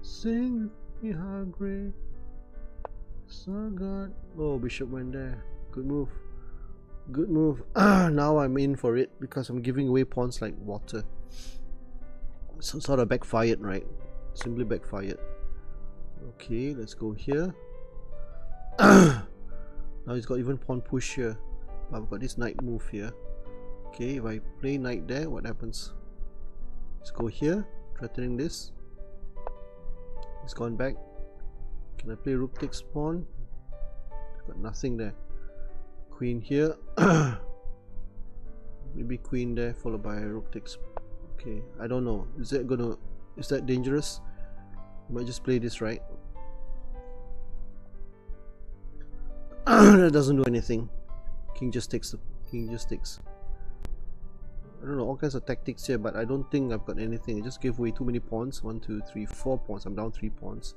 Sing with me, how great is our God? Oh, bishop went there. Good move. Good move. Now I'm in for it because I'm giving away pawns like water. So sort of backfired, right? Simply backfired. Okay, let's go here. Now he's got even pawn push here. I've got this knight move here. Okay, if I play knight there, what happens? Let's go here, threatening this. He's gone back. Can I play rook takes pawn? Got nothing there. Queen here. Maybe queen there followed by rook takes. Okay, I don't know. Is that dangerous? I might just play this, right? That doesn't do anything. King just takes. I don't know, all kinds of tactics here, but I don't think I've got anything. I just gave away too many pawns. 1, 2, 3, 4 pawns. I'm down 3 pawns.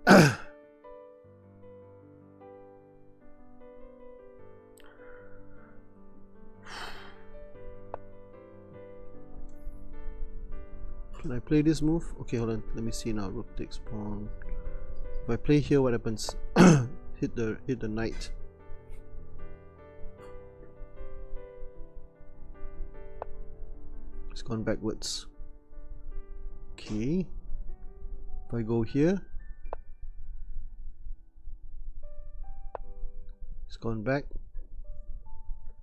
Can I play this move? Okay, hold on. Let me see now. Rook takes pawn. If I play here, what happens? hit the knight. It's gone backwards. Okay. If I go here, it's gone back.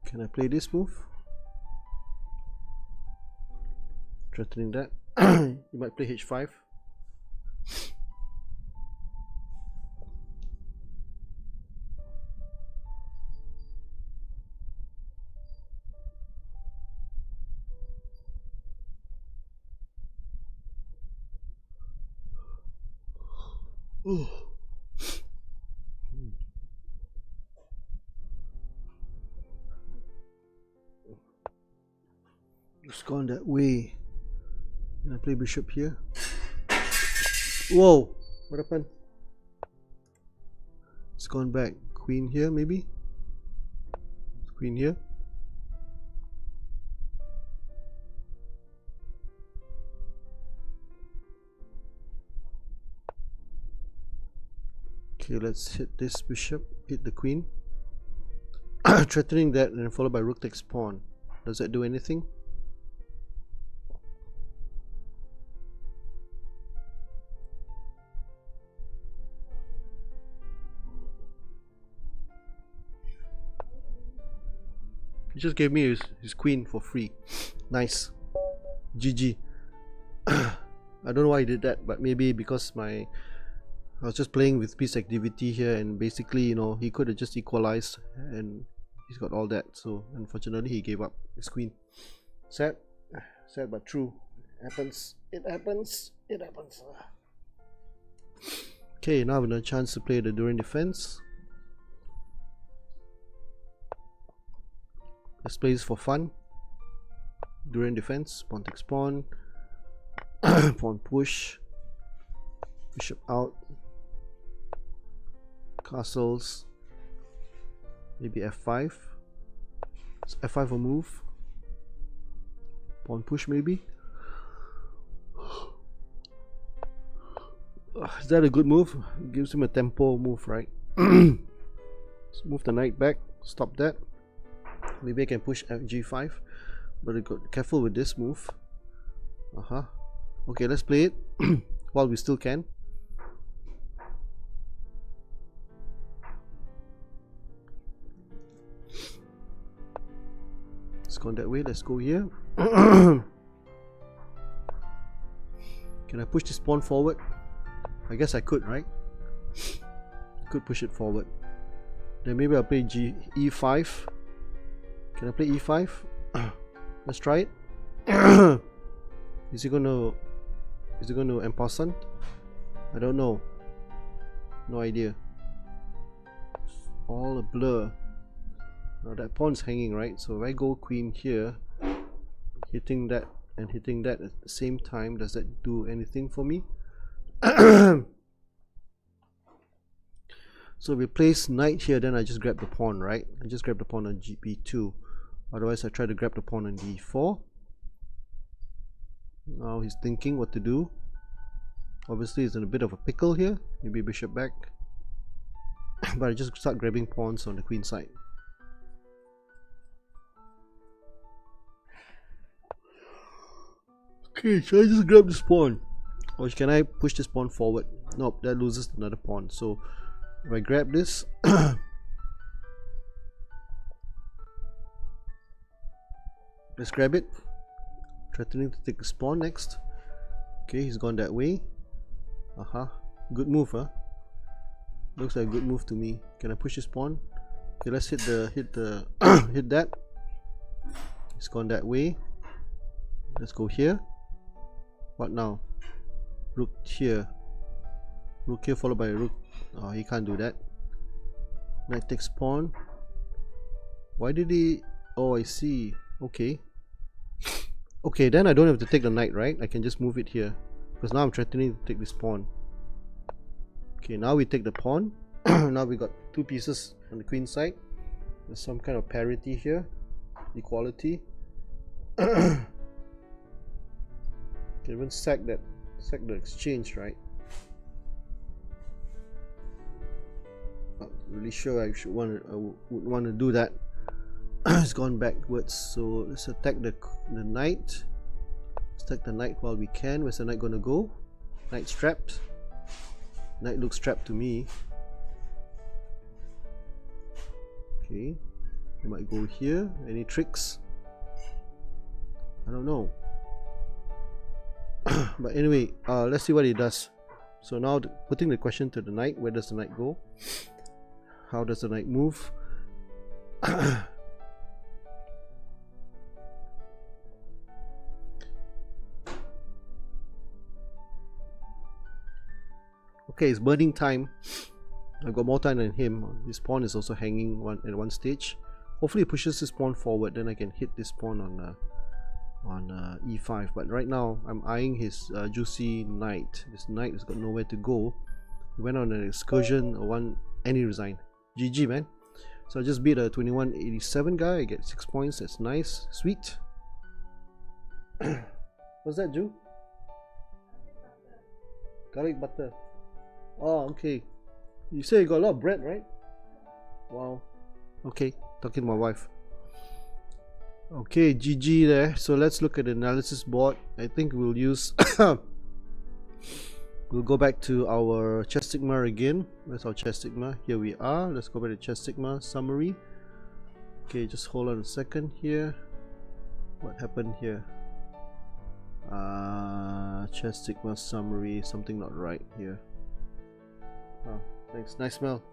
Can I play this move? threatening that. You might play h5. It's gone that way. Can I play bishop here? Whoa! What happened? It's gone back. Queen here, maybe? Queen here. Okay, let's hit this bishop, hit the queen. Threatening that, and then followed by rook takes pawn. Does that do anything? He just gave me his queen for free. Nice. GG. I don't know why he did that, but maybe because I was just playing with piece activity here, and basically, you know, he could have just equalized, and he's got all that. So unfortunately, he gave up his queen. Sad but true. It happens. It happens. It happens. Okay, now I have a chance to play the Durian Defense. Let's play this for fun. Durian Defense, pawn takes pawn, pawn push, bishop out, castles, maybe f5. Is f5 a move? Pawn push maybe? Is that a good move? Gives him a tempo move, right? Let's move the knight back, stop that. Maybe I can push g5, but I got careful with this move. Okay, let's play it while we still can. It's gone that way. Let's go here. Can I push this pawn forward? I guess I could, right? Could push it forward. Then maybe I'll play e5. Can I play e5? Let's try it. Is he gonna en passant? I don't know. No idea. It's all a blur. Now that pawn's hanging, right? So if I go queen here, hitting that and hitting that at the same time, does that do anything for me? So we place knight here, then I just grab the pawn, right? I just grab the pawn on gp2. Otherwise I try to grab the pawn on d4. Now he's thinking what to do. Obviously he's in a bit of a pickle here. Maybe bishop back. But I just start grabbing pawns on the queen side. Okay, should I just grab this pawn? Or can I push this pawn forward? Nope, that loses another pawn. So if I grab this, let's grab it. Threatening to take this pawn next. Okay, he's gone that way. Good move, huh? Looks like a good move to me. Can I push this pawn? Okay, let's hit that. He's gone that way. Let's go here. What now? Rook here. Rook here followed by rook. Oh, he can't do that. Knight takes pawn. Why did he? Oh, I see. Okay. Okay, then I don't have to take the knight, right? I can just move it here. Because now I'm threatening to take this pawn. Okay, now we take the pawn. Now we got two pieces on the queen side. There's some kind of parity here. Equality. Can even sack the exchange, right? Not really sure I would want to do that. It's gone backwards, so let's attack the knight. Let's attack the knight while we can. Where's the knight gonna go? Knight strapped. Knight looks strapped to me. Okay, I might go here. Any tricks? I don't know. But anyway, let's see what he does. So now putting the question to the knight. Where does the knight go? How does the knight move? Okay, it's burning time. I've got more time than him. His pawn is also hanging at one stage. Hopefully he pushes this pawn forward, then I can hit this pawn on e5. But right now I'm eyeing his juicy knight. This knight has got nowhere to go. He went on an excursion and he resigned. GG, man. So I just beat a 2187 guy. I get 6 points. That's nice. Sweet. What's that, Ju? Garlic butter. Oh, okay. You say you got a lot of bread, right? Wow. Okay, talking to my wife. Okay, GG there. So let's look at the analysis board. I think we'll use we'll go back to our chess sigma again. Where's our chess sigma? Here we are. Let's go back to chess sigma summary. Okay, just hold on a second here. What happened here? Chess sigma summary, something not right here. Oh, thanks, nice smell.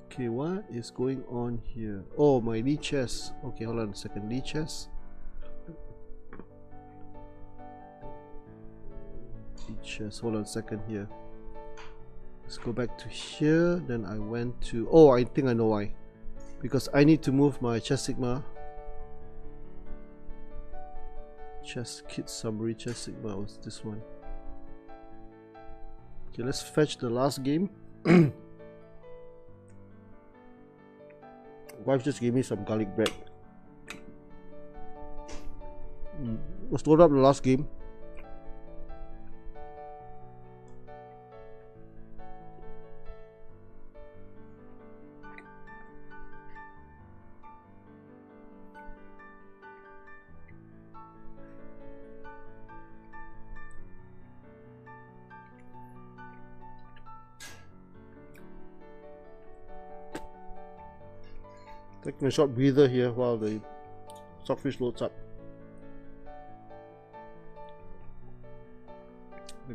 Okay, what is going on here? Oh, my Lee chess. Okay, hold on a second. Lee chess. Lee chess. Hold on a second here. Let's go back to here. Then I went to. Oh, I think I know why. Because I need to move my chess sigma. Chess kit summary. Chess sigma was this one. Okay, let's fetch the last game. Wife just gave me some garlic bread. Let's load up the last game. Taking a short breather here while the stockfish loads up.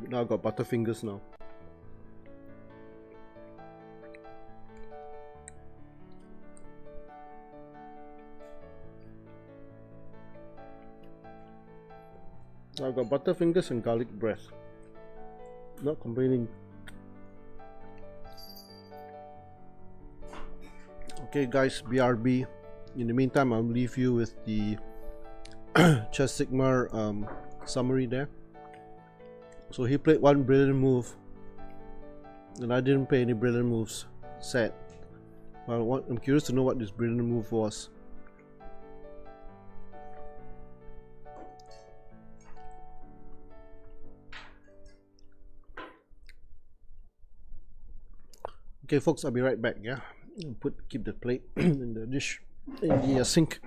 Now I've got butterfingers now. I've got butterfingers and garlic breath. Not complaining. Okay guys, BRB. In the meantime, I'll leave you with the chess sigma summary there. So he played one brilliant move and I didn't play any brilliant moves. Sad. Well, I'm curious to know what this brilliant move was. Okay folks, I'll be right back. Yeah, keep the plate in the dish in the sink.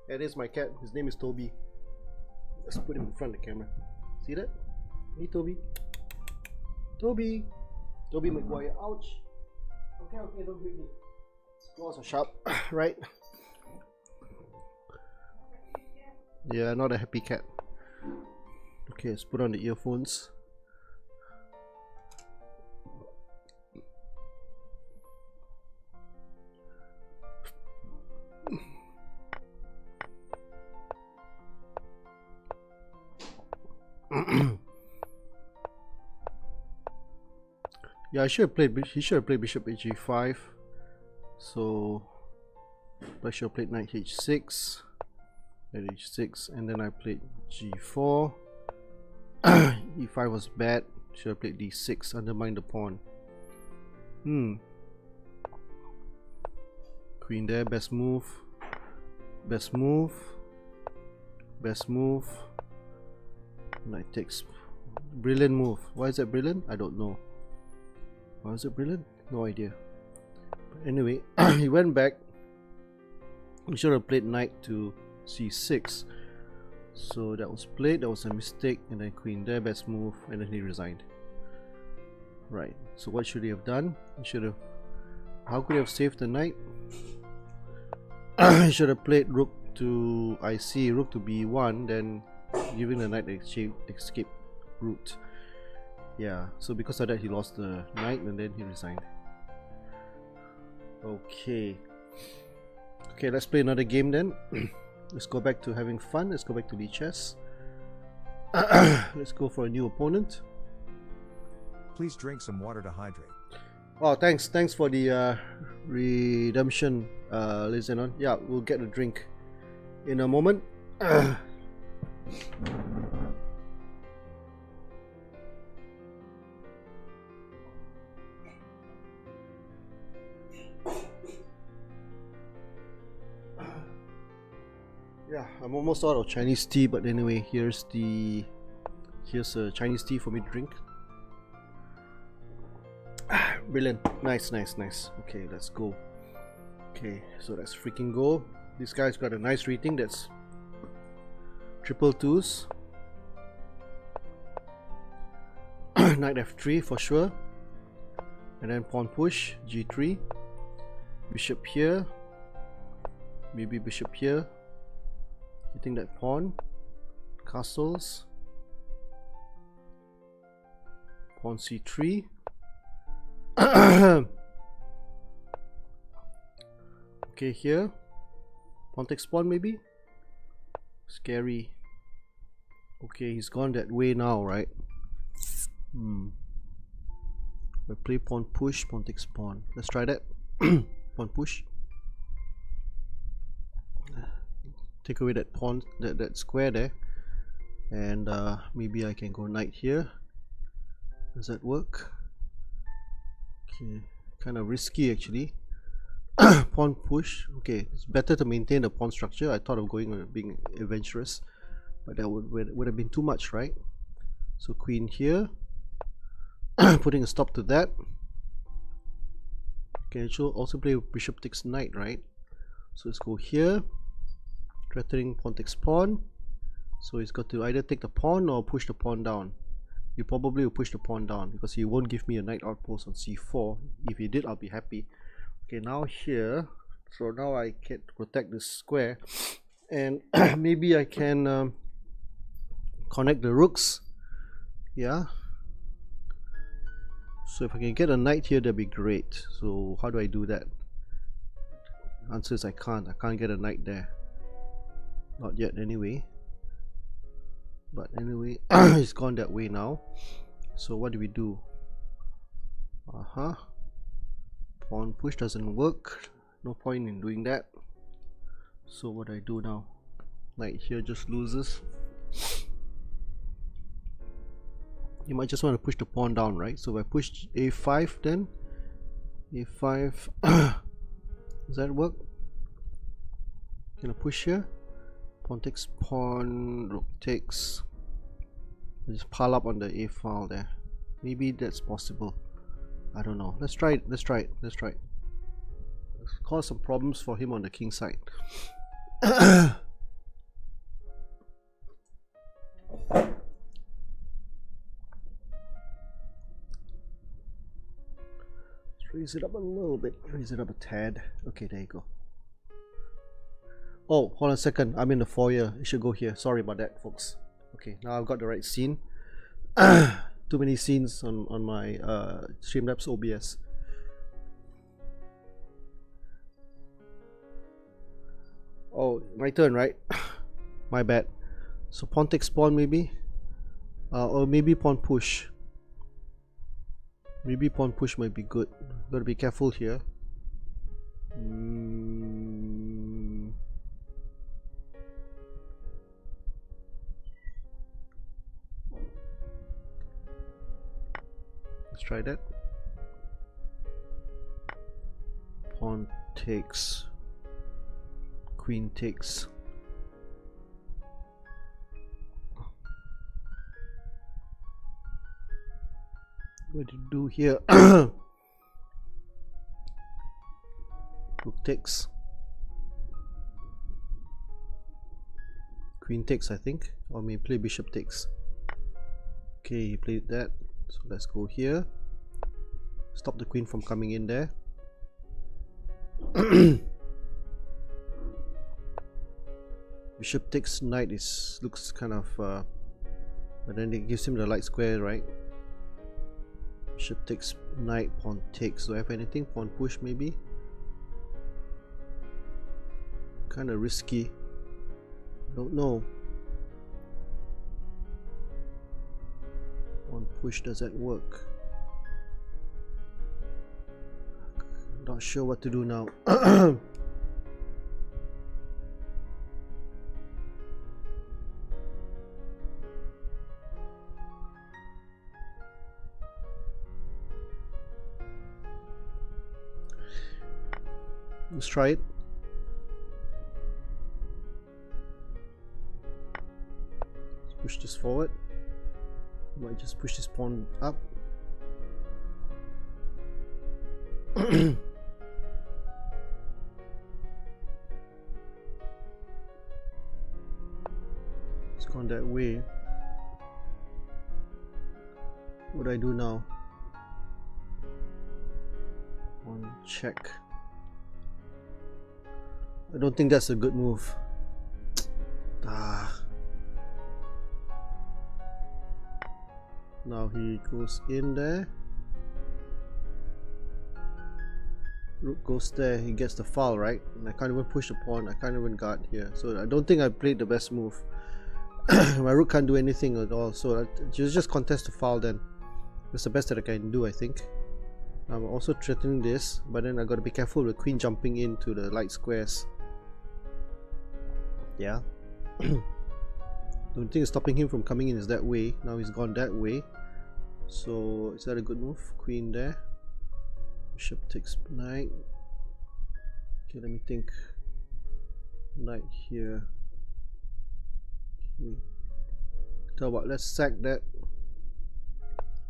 That is my cat. His name is Toby. Let's put him in front of the camera. See that? Hey, Toby. Toby. Toby Maguire. Ouch. Okay, okay, don't break me. His claws are sharp, right? Yeah, not a happy cat. Okay, let's put on the earphones. Yeah, I should have played. He should have played Bishop H5. So I should have played Knight H6, Knight H6, and then I played G4. E5 was bad. Should have played D6. Undermine the pawn. Queen there. Best move. Best move. Best move. Knight takes. Brilliant move. Why is that brilliant? I don't know. Why was it brilliant? No idea. But anyway, he went back. He should have played knight to c6. So that was played. That was a mistake. And then queen there, best move. And then he resigned. Right. So what should he have done? He should have. How could he have saved the knight? He should have played rook to IC, rook to b1, then giving the knight escape route. Yeah, so because of that he lost the knight and then he resigned. Okay. Okay, let's play another game then. Let's go back to having fun. Let's go back to the chess. Let's go for a new opponent. Please drink some water to hydrate. Oh, thanks for the redemption, ladies and gentlemen. Yeah, we'll get a drink in a moment. Yeah, I'm almost out of Chinese tea, but anyway, here's a Chinese tea for me to drink. Brilliant. Nice. Okay, let's go. Okay, so let's freaking go. This guy's got a nice rating. That's triple twos. Knight f3 for sure. And then pawn push, g3. Bishop here. Maybe bishop here. Hitting that pawn. Castles. Pawn c3. Okay, here. Pawn takes pawn maybe? Scary. Okay, he's gone that way now, right? We play pawn push, pawn takes pawn. Let's try that. Pawn push. Take away that pawn, that square there. And maybe I can go knight here. Does that work? Okay, kind of risky actually. Pawn push. Okay, it's better to maintain the pawn structure. I thought of being adventurous, but that would have been too much, right? So queen here, putting a stop to that. Okay, also play bishop takes knight, right? So let's go here, threatening pawn takes pawn. So he's got to either take the pawn or push the pawn down. He probably will push the pawn down because he won't give me a knight outpost on c4. If he did, I'll be happy. Okay, now here, so now I can protect this square, and maybe I can connect the rooks. Yeah. So if I can get a knight here, that'd be great. So how do I do that? Answer is I can't get a knight there. Not yet anyway. But anyway, it's gone that way now. So what do we do? Pawn push doesn't work. No point in doing that. So what do I do now? Knight here just loses. You might just want to push the pawn down, right? So if I push a5 then, a5, does that work? Can I push here? Pawn takes pawn, rook takes. Just pile up on the a file there. Maybe that's possible. I don't know. Let's try it. Let's try it. Let's try it. Let's cause some problems for him on the king side. Let's raise it up a little bit. Raise it up a tad. Okay, there you go. Oh, hold on a second. I'm in the foyer. It should go here. Sorry about that, folks. Okay, now I've got the right scene. Too many scenes on my Streamlabs OBS. Oh, my turn, right? My bad. So pawn takes pawn maybe? Or maybe pawn push. Maybe pawn push might be good. Gotta be careful here. Let's try that. Pawn takes. Queen takes. What to do here? Rook takes. Queen takes, I think. Or maybe play bishop takes. Okay, he played that. So let's go here. Stop the queen from coming in there. Bishop takes knight looks kind of but then it gives him the light square, right? Bishop takes knight, pawn takes. Do I have anything? Pawn push maybe? Kind of risky. Don't know. Pawn push, does that work? Not sure what to do now. Let's try it. Let's push this forward. Might just push this pawn up. It's gone that way. What do I do now? Pawn check. I don't think that's a good move. Now he goes in there. Rook goes there. He gets the foul, right? And I can't even push the pawn. I can't even guard here. So I don't think I played the best move. My rook can't do anything at all. So just contest the foul then. That's the best that I can do, I think. I'm also threatening this, but then I gotta be careful with queen jumping into the light squares. Yeah. The only thing stopping him from coming in is that way. Now he's gone that way. So is that a good move? Queen there. Bishop takes knight. Okay, let me think. Knight here. Okay. Tell what, let's sack that.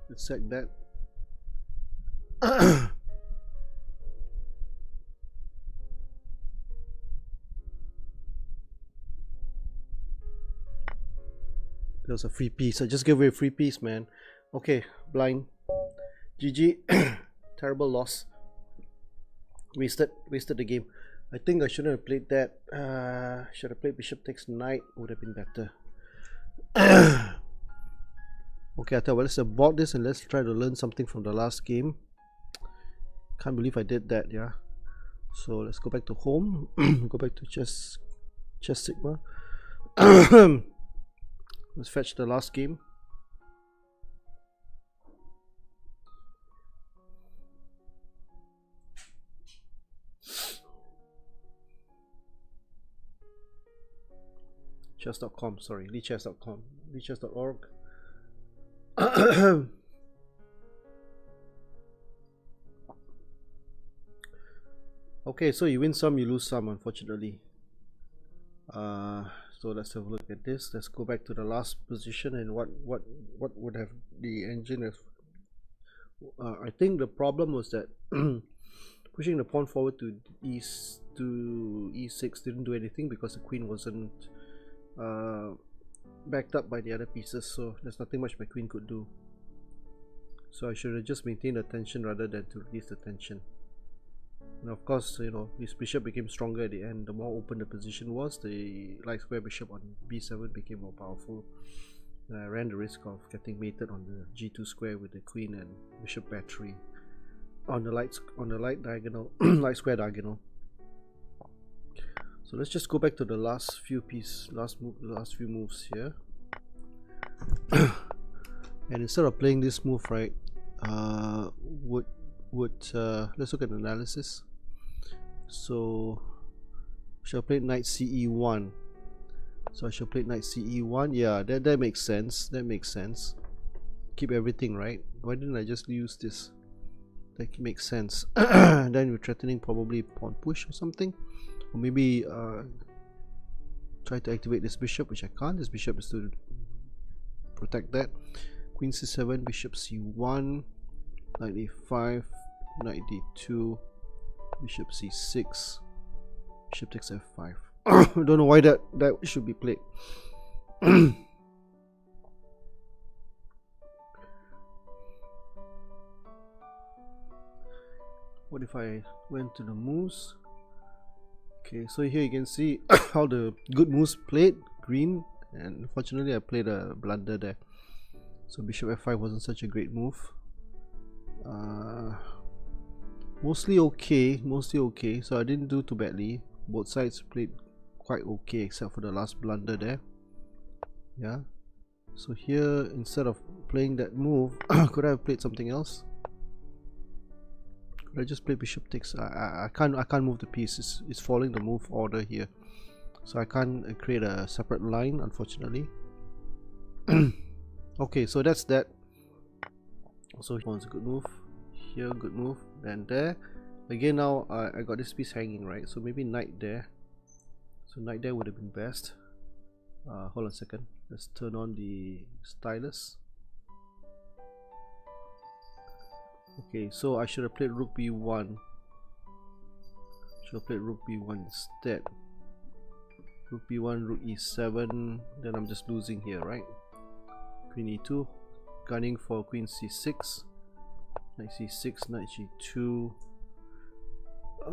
Let's sack that. There was a free piece. I just gave away a free piece, man. Okay, blind. GG. Terrible loss. Wasted the game. I think I shouldn't have played that. Should have played bishop takes knight. Would have been better. Okay, I tell you what, let's abort this and let's try to learn something from the last game. Can't believe I did that, yeah. So let's go back to home. Go back to chess sigma. Let's fetch the last game. Chess.com, sorry, lichess.com, lichess.org. Okay, so you win some, you lose some, unfortunately. So let's have a look at this. Let's go back to the last position and what would have the engine have. I think the problem was that pushing the pawn forward to e6 didn't do anything because the queen wasn't backed up by the other pieces, so there's nothing much my queen could do. So I should have just maintained the tension rather than to release the tension. And of course, you know, his bishop became stronger at the end. The more open the position was, the light square bishop on b7 became more powerful. And I ran the risk of getting mated on the g2 square with the queen and bishop battery on the light diagonal, light square diagonal. So let's just go back to the last few moves here. And instead of playing this move, right, let's look at the analysis. So shall play knight ce1. So I shall play knight ce1. Yeah, that makes sense. That makes sense. Keep everything, right? Why didn't I just use this? That makes sense. And then we're threatening probably pawn push or something, or maybe try to activate this bishop, which I can't. This bishop is to protect that. Queen c7, bishop c1, knight a5, knight d2, bishop c6, bishop takes f5. I don't know why that should be played. What if I went to the moves? Okay, so here you can see how the good moves played, green, and unfortunately I played a blunder there. So bishop f5 wasn't such a great move. Mostly okay, so I didn't do too badly. Both sides played quite okay except for the last blunder there. Yeah, so here instead of playing that move, could I have played something else? Could I just play bishop takes? I can't move the piece. It's following the move order here, so I can't create a separate line, unfortunately. Okay, so that's that. So here one's a good move, here good move, and there again. Now I got this piece hanging, right? So maybe knight there. So knight there would have been best. Hold on a second, let's turn on the stylus. Okay, so I should have played rook b1. Should have played rook b1 instead. Rook b1, rook e7, then I'm just losing here, right? Queen e2, gunning for queen c6, knight c6, knight g2.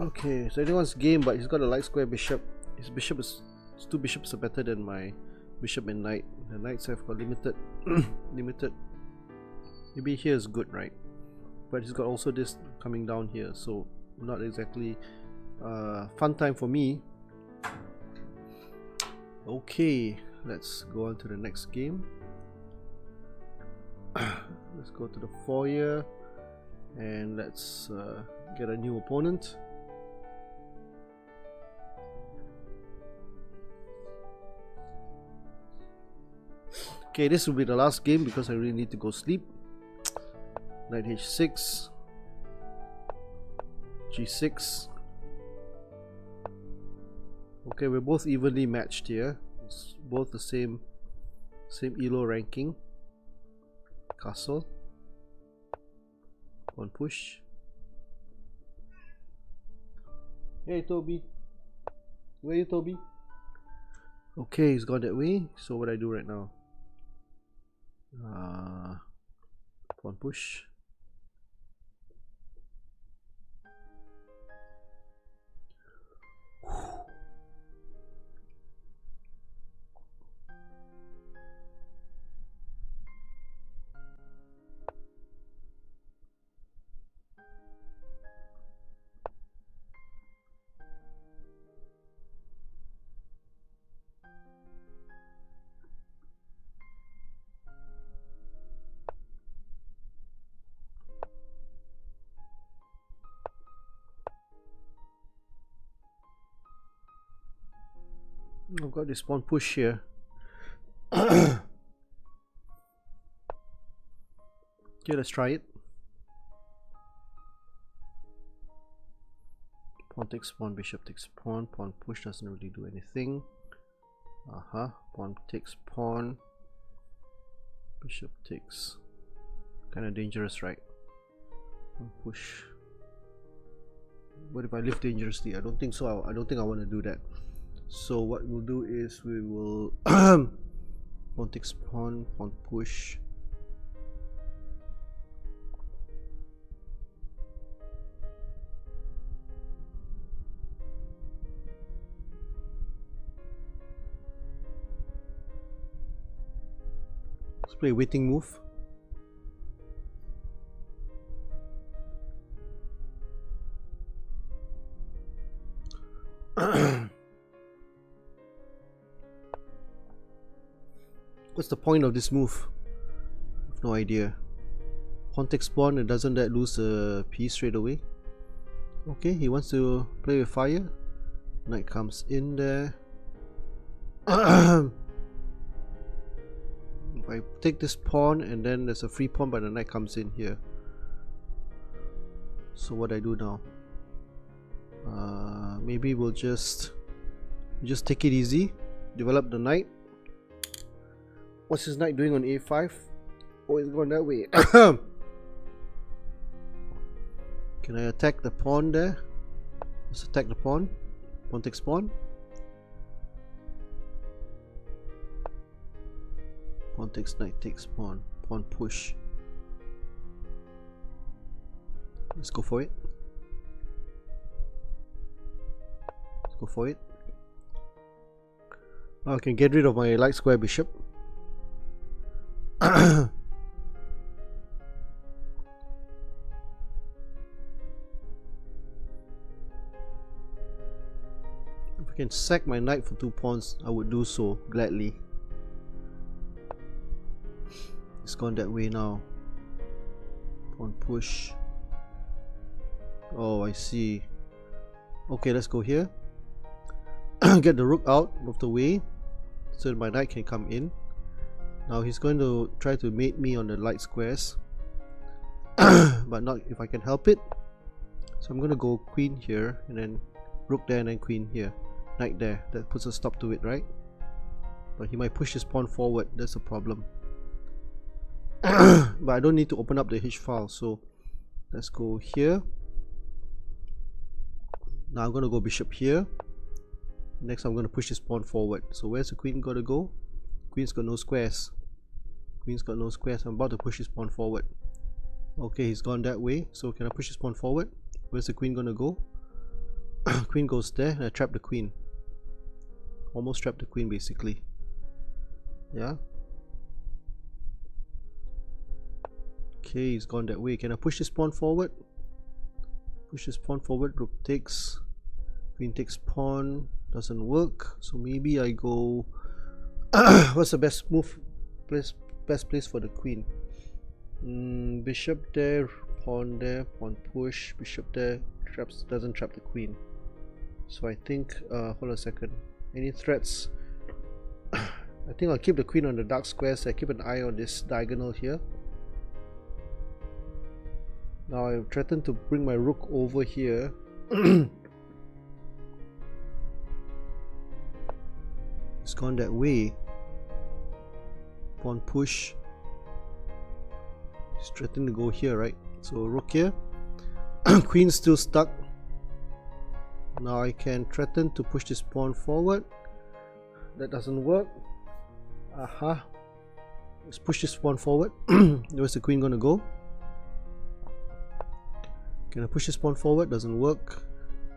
Okay, so anyone's game, but he's got a light square bishop. His two bishops are better than my bishop and knight. The knights have got limited limited. Maybe here is good, right? But he's got also this coming down here, so not exactly fun time for me. Okay, let's go on to the next game. Let's go to the foyer and let's get a new opponent. Okay, this will be the last game because I really need to go sleep. Knight h6, g6. Okay, we're both evenly matched here. It's both the same elo ranking. Castle. One push. Hey Toby, where are you, Toby? Okay, he's gone that way. So what do I do right now? Pawn push. I've got this pawn push here. Okay, let's try it. Pawn takes pawn, bishop takes pawn, pawn push doesn't really do anything. Pawn takes pawn. Bishop takes. Kind of dangerous, right? Push. What if I live dangerously? I don't think so. I don't think I want to do that. So what we'll do is we will pawn takes pawn, pawn push. Let's play a waiting move. What's the point of this move? I have no idea. Pawn takes pawn, and doesn't that lose a piece straight away? Okay, he wants to play with fire. Knight comes in there. If I take this pawn and then there's a free pawn, but the knight comes in here. So what I do now? Maybe we'll just take it easy. Develop the knight. What's his knight doing on a5? Oh, he's going that way. Can I attack the pawn there? Let's attack the pawn. Pawn takes pawn. Pawn takes knight takes pawn. Pawn push. Let's go for it. Let's go for it. I can get rid of my light square bishop. If I can sack my knight for 2 pawns, I would do so gladly. It's gone that way now. Pawn push. Oh, I see. Okay, let's go here. Get the rook out of the way so that my knight can come in. Now he's going to try to mate me on the light squares, but not if I can help it. So I'm going to go queen here, and then rook there, and then queen here, knight there. That puts a stop to it, right? But he might push his pawn forward. That's a problem. But I don't need to open up the H file, so let's go here. Now I'm going to go bishop here. Next I'm going to push this pawn forward. So where's the queen got to go? Queen's got no squares. Queen's got no squares. I'm about to push his pawn forward. Okay, he's gone that way. So can I push his pawn forward? Where's the queen gonna go? Queen goes there, and I trap the queen. Almost trapped the queen basically. Yeah. Okay, he's gone that way. Can I push this pawn forward? Push this pawn forward. Rook takes. Queen takes pawn. Doesn't work. So maybe I go. What's the best move? Best place for the queen. Bishop there, pawn push. Bishop there, doesn't trap the queen. So I think. Hold on a second. Any threats? I think I'll keep the queen on the dark squares. I keep an eye on this diagonal here. Now I've threatened to bring my rook over here. It's gone that way. Pawn push. It's threatening to go here, right? So rook here. Queen's still stuck. Now I can threaten to push this pawn forward. That doesn't work. Aha. Let's push this pawn forward. Where's the queen gonna go? Can I push this pawn forward? Doesn't work.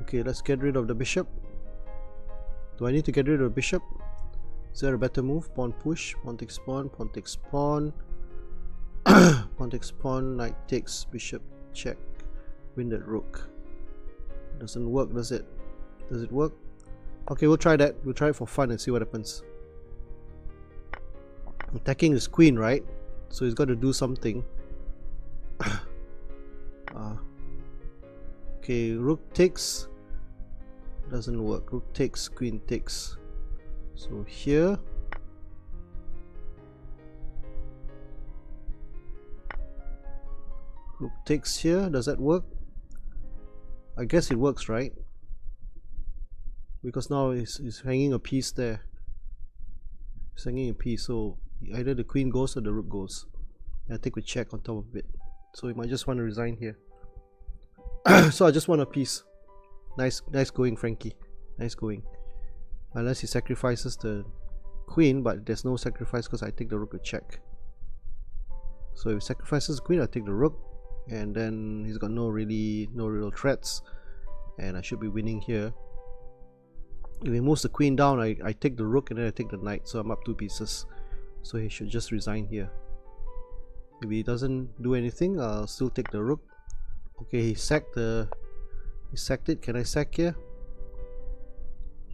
Okay, let's get rid of the bishop. Do I need to get rid of the bishop? Is there a better move? Pawn push, pawn takes pawn, pawn takes pawn. Pawn takes pawn, knight takes, bishop check, win that rook. Doesn't work, does it? Does it work? Okay, we'll try that. We'll try it for fun and see what happens. Attacking his queen, right? So he's got to do something. Okay, rook takes. Doesn't work. Rook takes, queen takes. So here. Rook takes here. Does that work? I guess it works, right? Because now he's hanging a piece there. It's hanging in P, so either the queen goes or the rook goes. I take a check on top of it. So he might just want to resign here. So I just want a piece. Nice going, Frankie. Nice going. Unless he sacrifices the queen, but there's no sacrifice because I take the rook a check. So if he sacrifices the queen, I take the rook, and then he's got no real threats, and I should be winning here. If he moves the queen down, I take the rook and then I take the knight, so I'm up 2 pieces. So he should just resign here. If he doesn't do anything, I'll still take the rook. Okay, he sacked it. Can I sack here?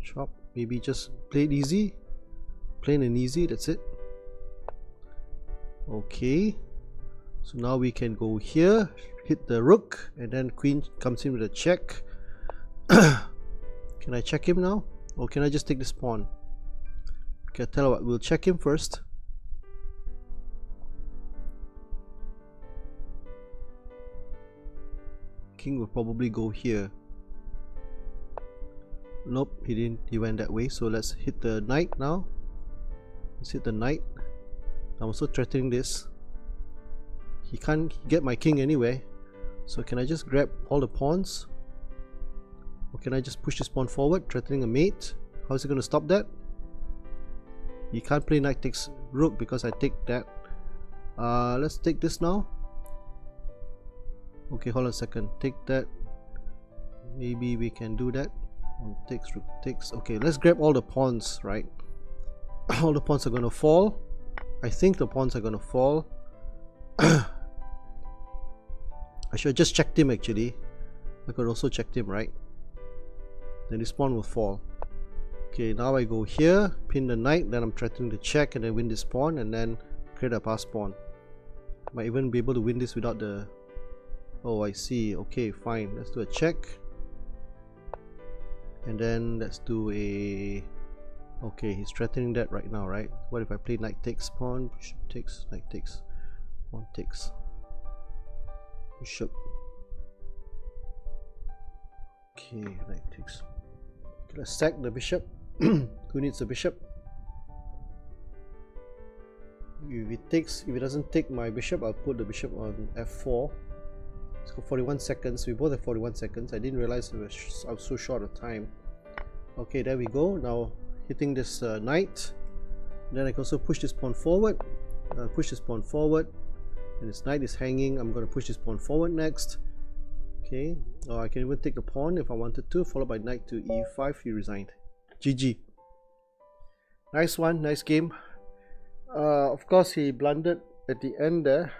Chop. Maybe just play it easy. Plain and easy, that's it. Okay. So now we can go here, hit the rook, and then queen comes in with a check. Can I check him now? Or can I just take this pawn? Okay, tell you what, we'll check him first. King will probably go here. Nope, he didn't. He went that way. So let's hit the knight now. Let's hit the knight. I'm also threatening this. He can't get my king anyway. So can I just grab all the pawns? Or can I just push this pawn forward, threatening a mate? How is he going to stop that? He can't play knight takes rook because I take that. Let's take this now. Okay, hold on a second. Take that. Maybe we can do that. Takes rook takes. Okay, let's grab all the pawns, right? All the pawns are going to fall. I think the pawns are going to fall. I should have just checked him actually. I could also check him, right? Then this pawn will fall. Okay, now I go here, pin the knight, then I'm threatening to check and then win this pawn and then create a pass pawn. Might even be able to win this without the... Oh, I see. Okay, fine. Let's do a check. And then let's do a... Okay, he's threatening that right now, right? What if I play knight takes, pawn, bishop takes, knight takes, pawn takes, bishop. Okay, knight takes. Okay, let's sack the bishop. Who needs a bishop? If it doesn't take my bishop, I'll put the bishop on f4. It's got 41 seconds. We both have 41 seconds. I didn't realize I was so short of time. Okay, there we go. Now hitting this knight. Then I can also push this pawn forward. Push this pawn forward. And this knight is hanging. I'm going to push this pawn forward next. Okay. Or I can even take the pawn if I wanted to. Followed by knight to e5. He resigned. GG. Nice one. Nice game. Of course, he blundered at the end there.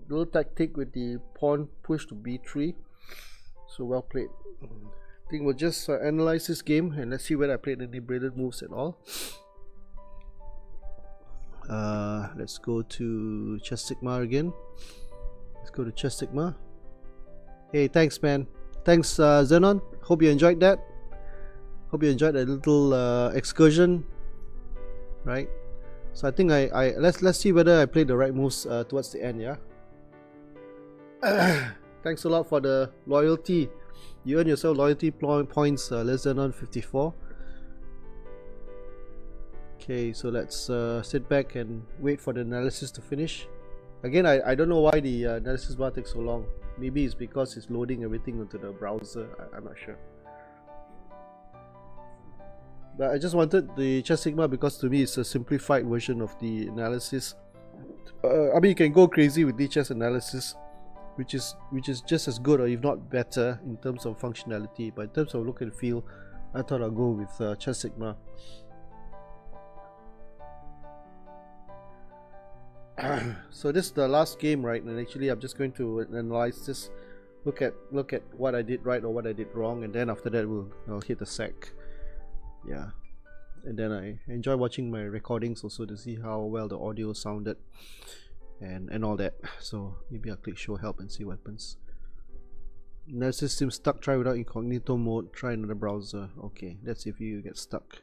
Little tactic with the pawn push to b3. So well played. I think we'll just analyze this game and let's see whether I played any brilliant moves at all. Let's go to Chess Sigma again. Let's go to Chess Sigma. Hey, thanks man. Thanks Zenon. Hope you enjoyed that. Hope you enjoyed a little excursion. Right? So I think let's see whether I played the right moves towards the end, yeah? Thanks a lot for the loyalty. You earn yourself loyalty points less than 54. Okay, so let's sit back and wait for the analysis to finish. Again, I don't know why the analysis bar takes so long. Maybe it's because it's loading everything into the browser. I'm not sure. But I just wanted the Chess Sigma because to me it's a simplified version of the analysis. I mean, you can go crazy with the chess analysis, which is just as good or if not better in terms of functionality. But in terms of look and feel, I thought I'll go with Chess Sigma. So this is the last game, right? And actually, I'm just going to analyze this, look at what I did right or what I did wrong, and then after that I'll hit the sack. Yeah, and then I enjoy watching my recordings also to see how well the audio sounded and all that. So maybe I'll click show help and see what happens. Analysis seems stuck. Try without incognito mode. Try another browser. Okay, let's see if you get stuck.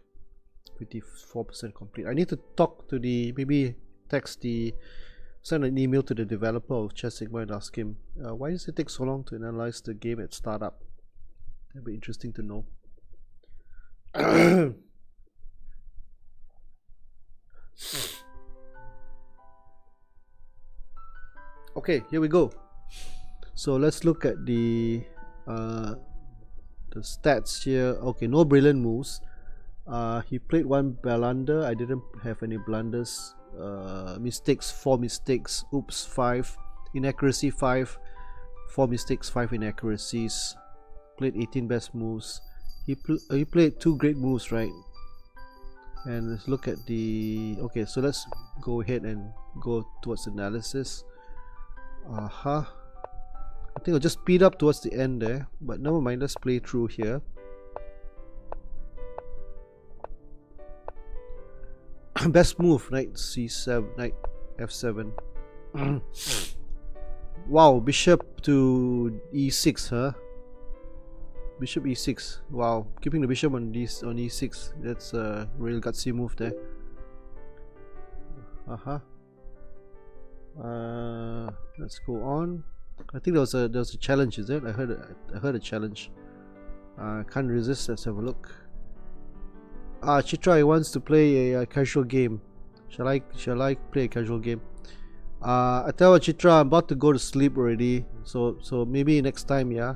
54% complete. I need to talk to maybe send an email to the developer of Chess Sigma and ask him why does it take so long to analyze the game at startup. That'd be interesting to know. Okay, here we go. So let's look at the stats here. Okay, no brilliant moves. He played one blunder. I didn't have any blunders. Mistakes, 4 mistakes. Oops, 5. Inaccuracy, 5. 4 mistakes, 5 inaccuracies. Played 18 best moves. He played 2 great moves, right? And let's look at the... Okay, so let's go ahead and go towards analysis. I think I'll just speed up towards the end there, but never mind, let's play through here. Best move, knight c7, knight f7. Wow, bishop to e6, huh? Bishop e6. Wow, keeping the bishop on e6. That's a real gutsy move there. Let's go on. I think there was a challenge, is it? I heard a challenge. Can't resist. Let's have a look. Chitra wants to play a casual game. Shall I play a casual game? I tell you, Chitra, I'm about to go to sleep already. So maybe next time, yeah.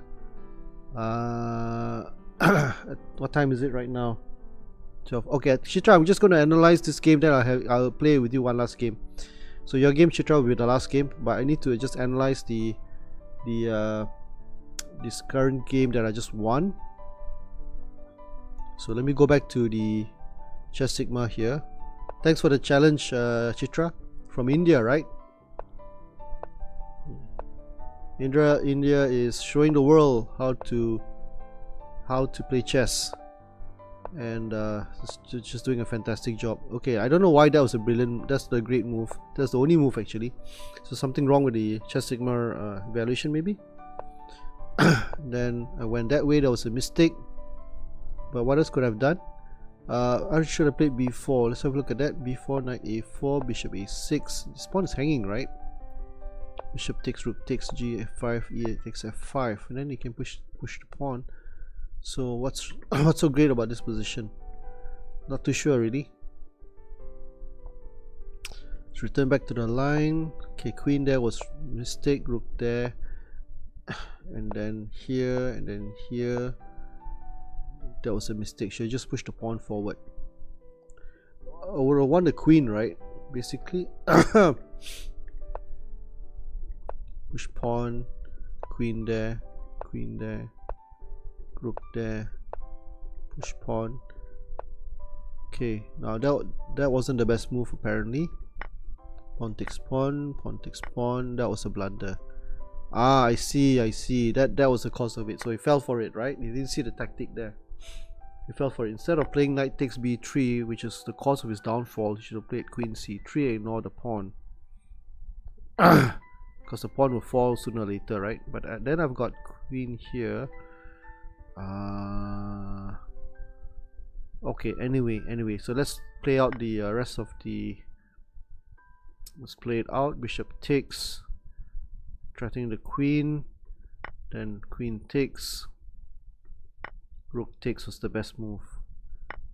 What time is it right now? 12. Okay, Chitra, I'm just going to analyze this game. Then I'll play with you one last game. So your game, Chitra, will be the last game. But I need to just analyze this current game that I just won. So let me go back to the Chess Sigma here. Thanks for the challenge, Chitra, from India, right? India is showing the world how to play chess, and just doing a fantastic job. Okay, I don't know why that was that's the great move. That's the only move actually. So something wrong with the Chess Sigma evaluation maybe. Then I went that way. That was a mistake. But what else could I have done? I should have played b4. Let's have a look at that. b4, knight a4, bishop a6. This pawn is hanging, right? Bishop takes, rook takes, g f5, e takes f5, and then you can push the pawn. So what's so great about this position? Not too sure really. Let's return back to the line. Okay, queen there was mistake, rook there, and then here, and then here. That was a mistake. Should I just push the pawn forward? I would have won the queen, right? Basically. Push pawn, queen there, rook there, push pawn. Okay, now that wasn't the best move apparently. Pawn takes pawn, pawn takes pawn. That was a blunder. I see. That was the cause of it. So he fell for it, right? You didn't see the tactic there. He fell for it. Instead of playing knight takes b3, which is the cause of his downfall, he should have played queen c3 and ignore the pawn. Because the pawn will fall sooner or later, right? But then I've got queen here. Okay, anyway, so let's play out the rest of the... Let's play it out. Bishop takes, threatening the queen, then queen takes, rook takes was the best move.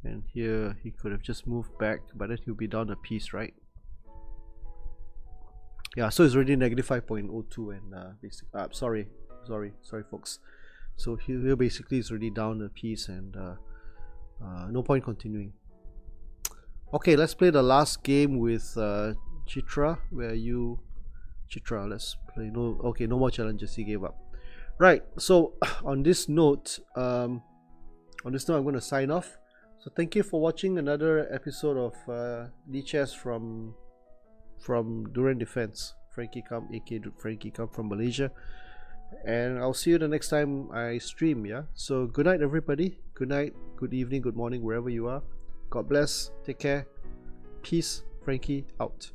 And here he could have just moved back, but then he'll be down a piece, right? Yeah, so it's already negative 5.02 and sorry folks. So here basically it's already down a piece and no point continuing. Okay, let's play the last game with Chitra. Where are you, Chitra? Let's play. No, okay, no more challenges. He gave up. Right. So on this note, I'm going to sign off. So thank you for watching another episode of Chess from Durian Defense. Frankie Kam, aka Frankie Kam from Malaysia. And I'll see you the next time I stream, yeah? So good night everybody. Good night, good evening, good morning, wherever you are. God bless, take care, peace. Frankie out.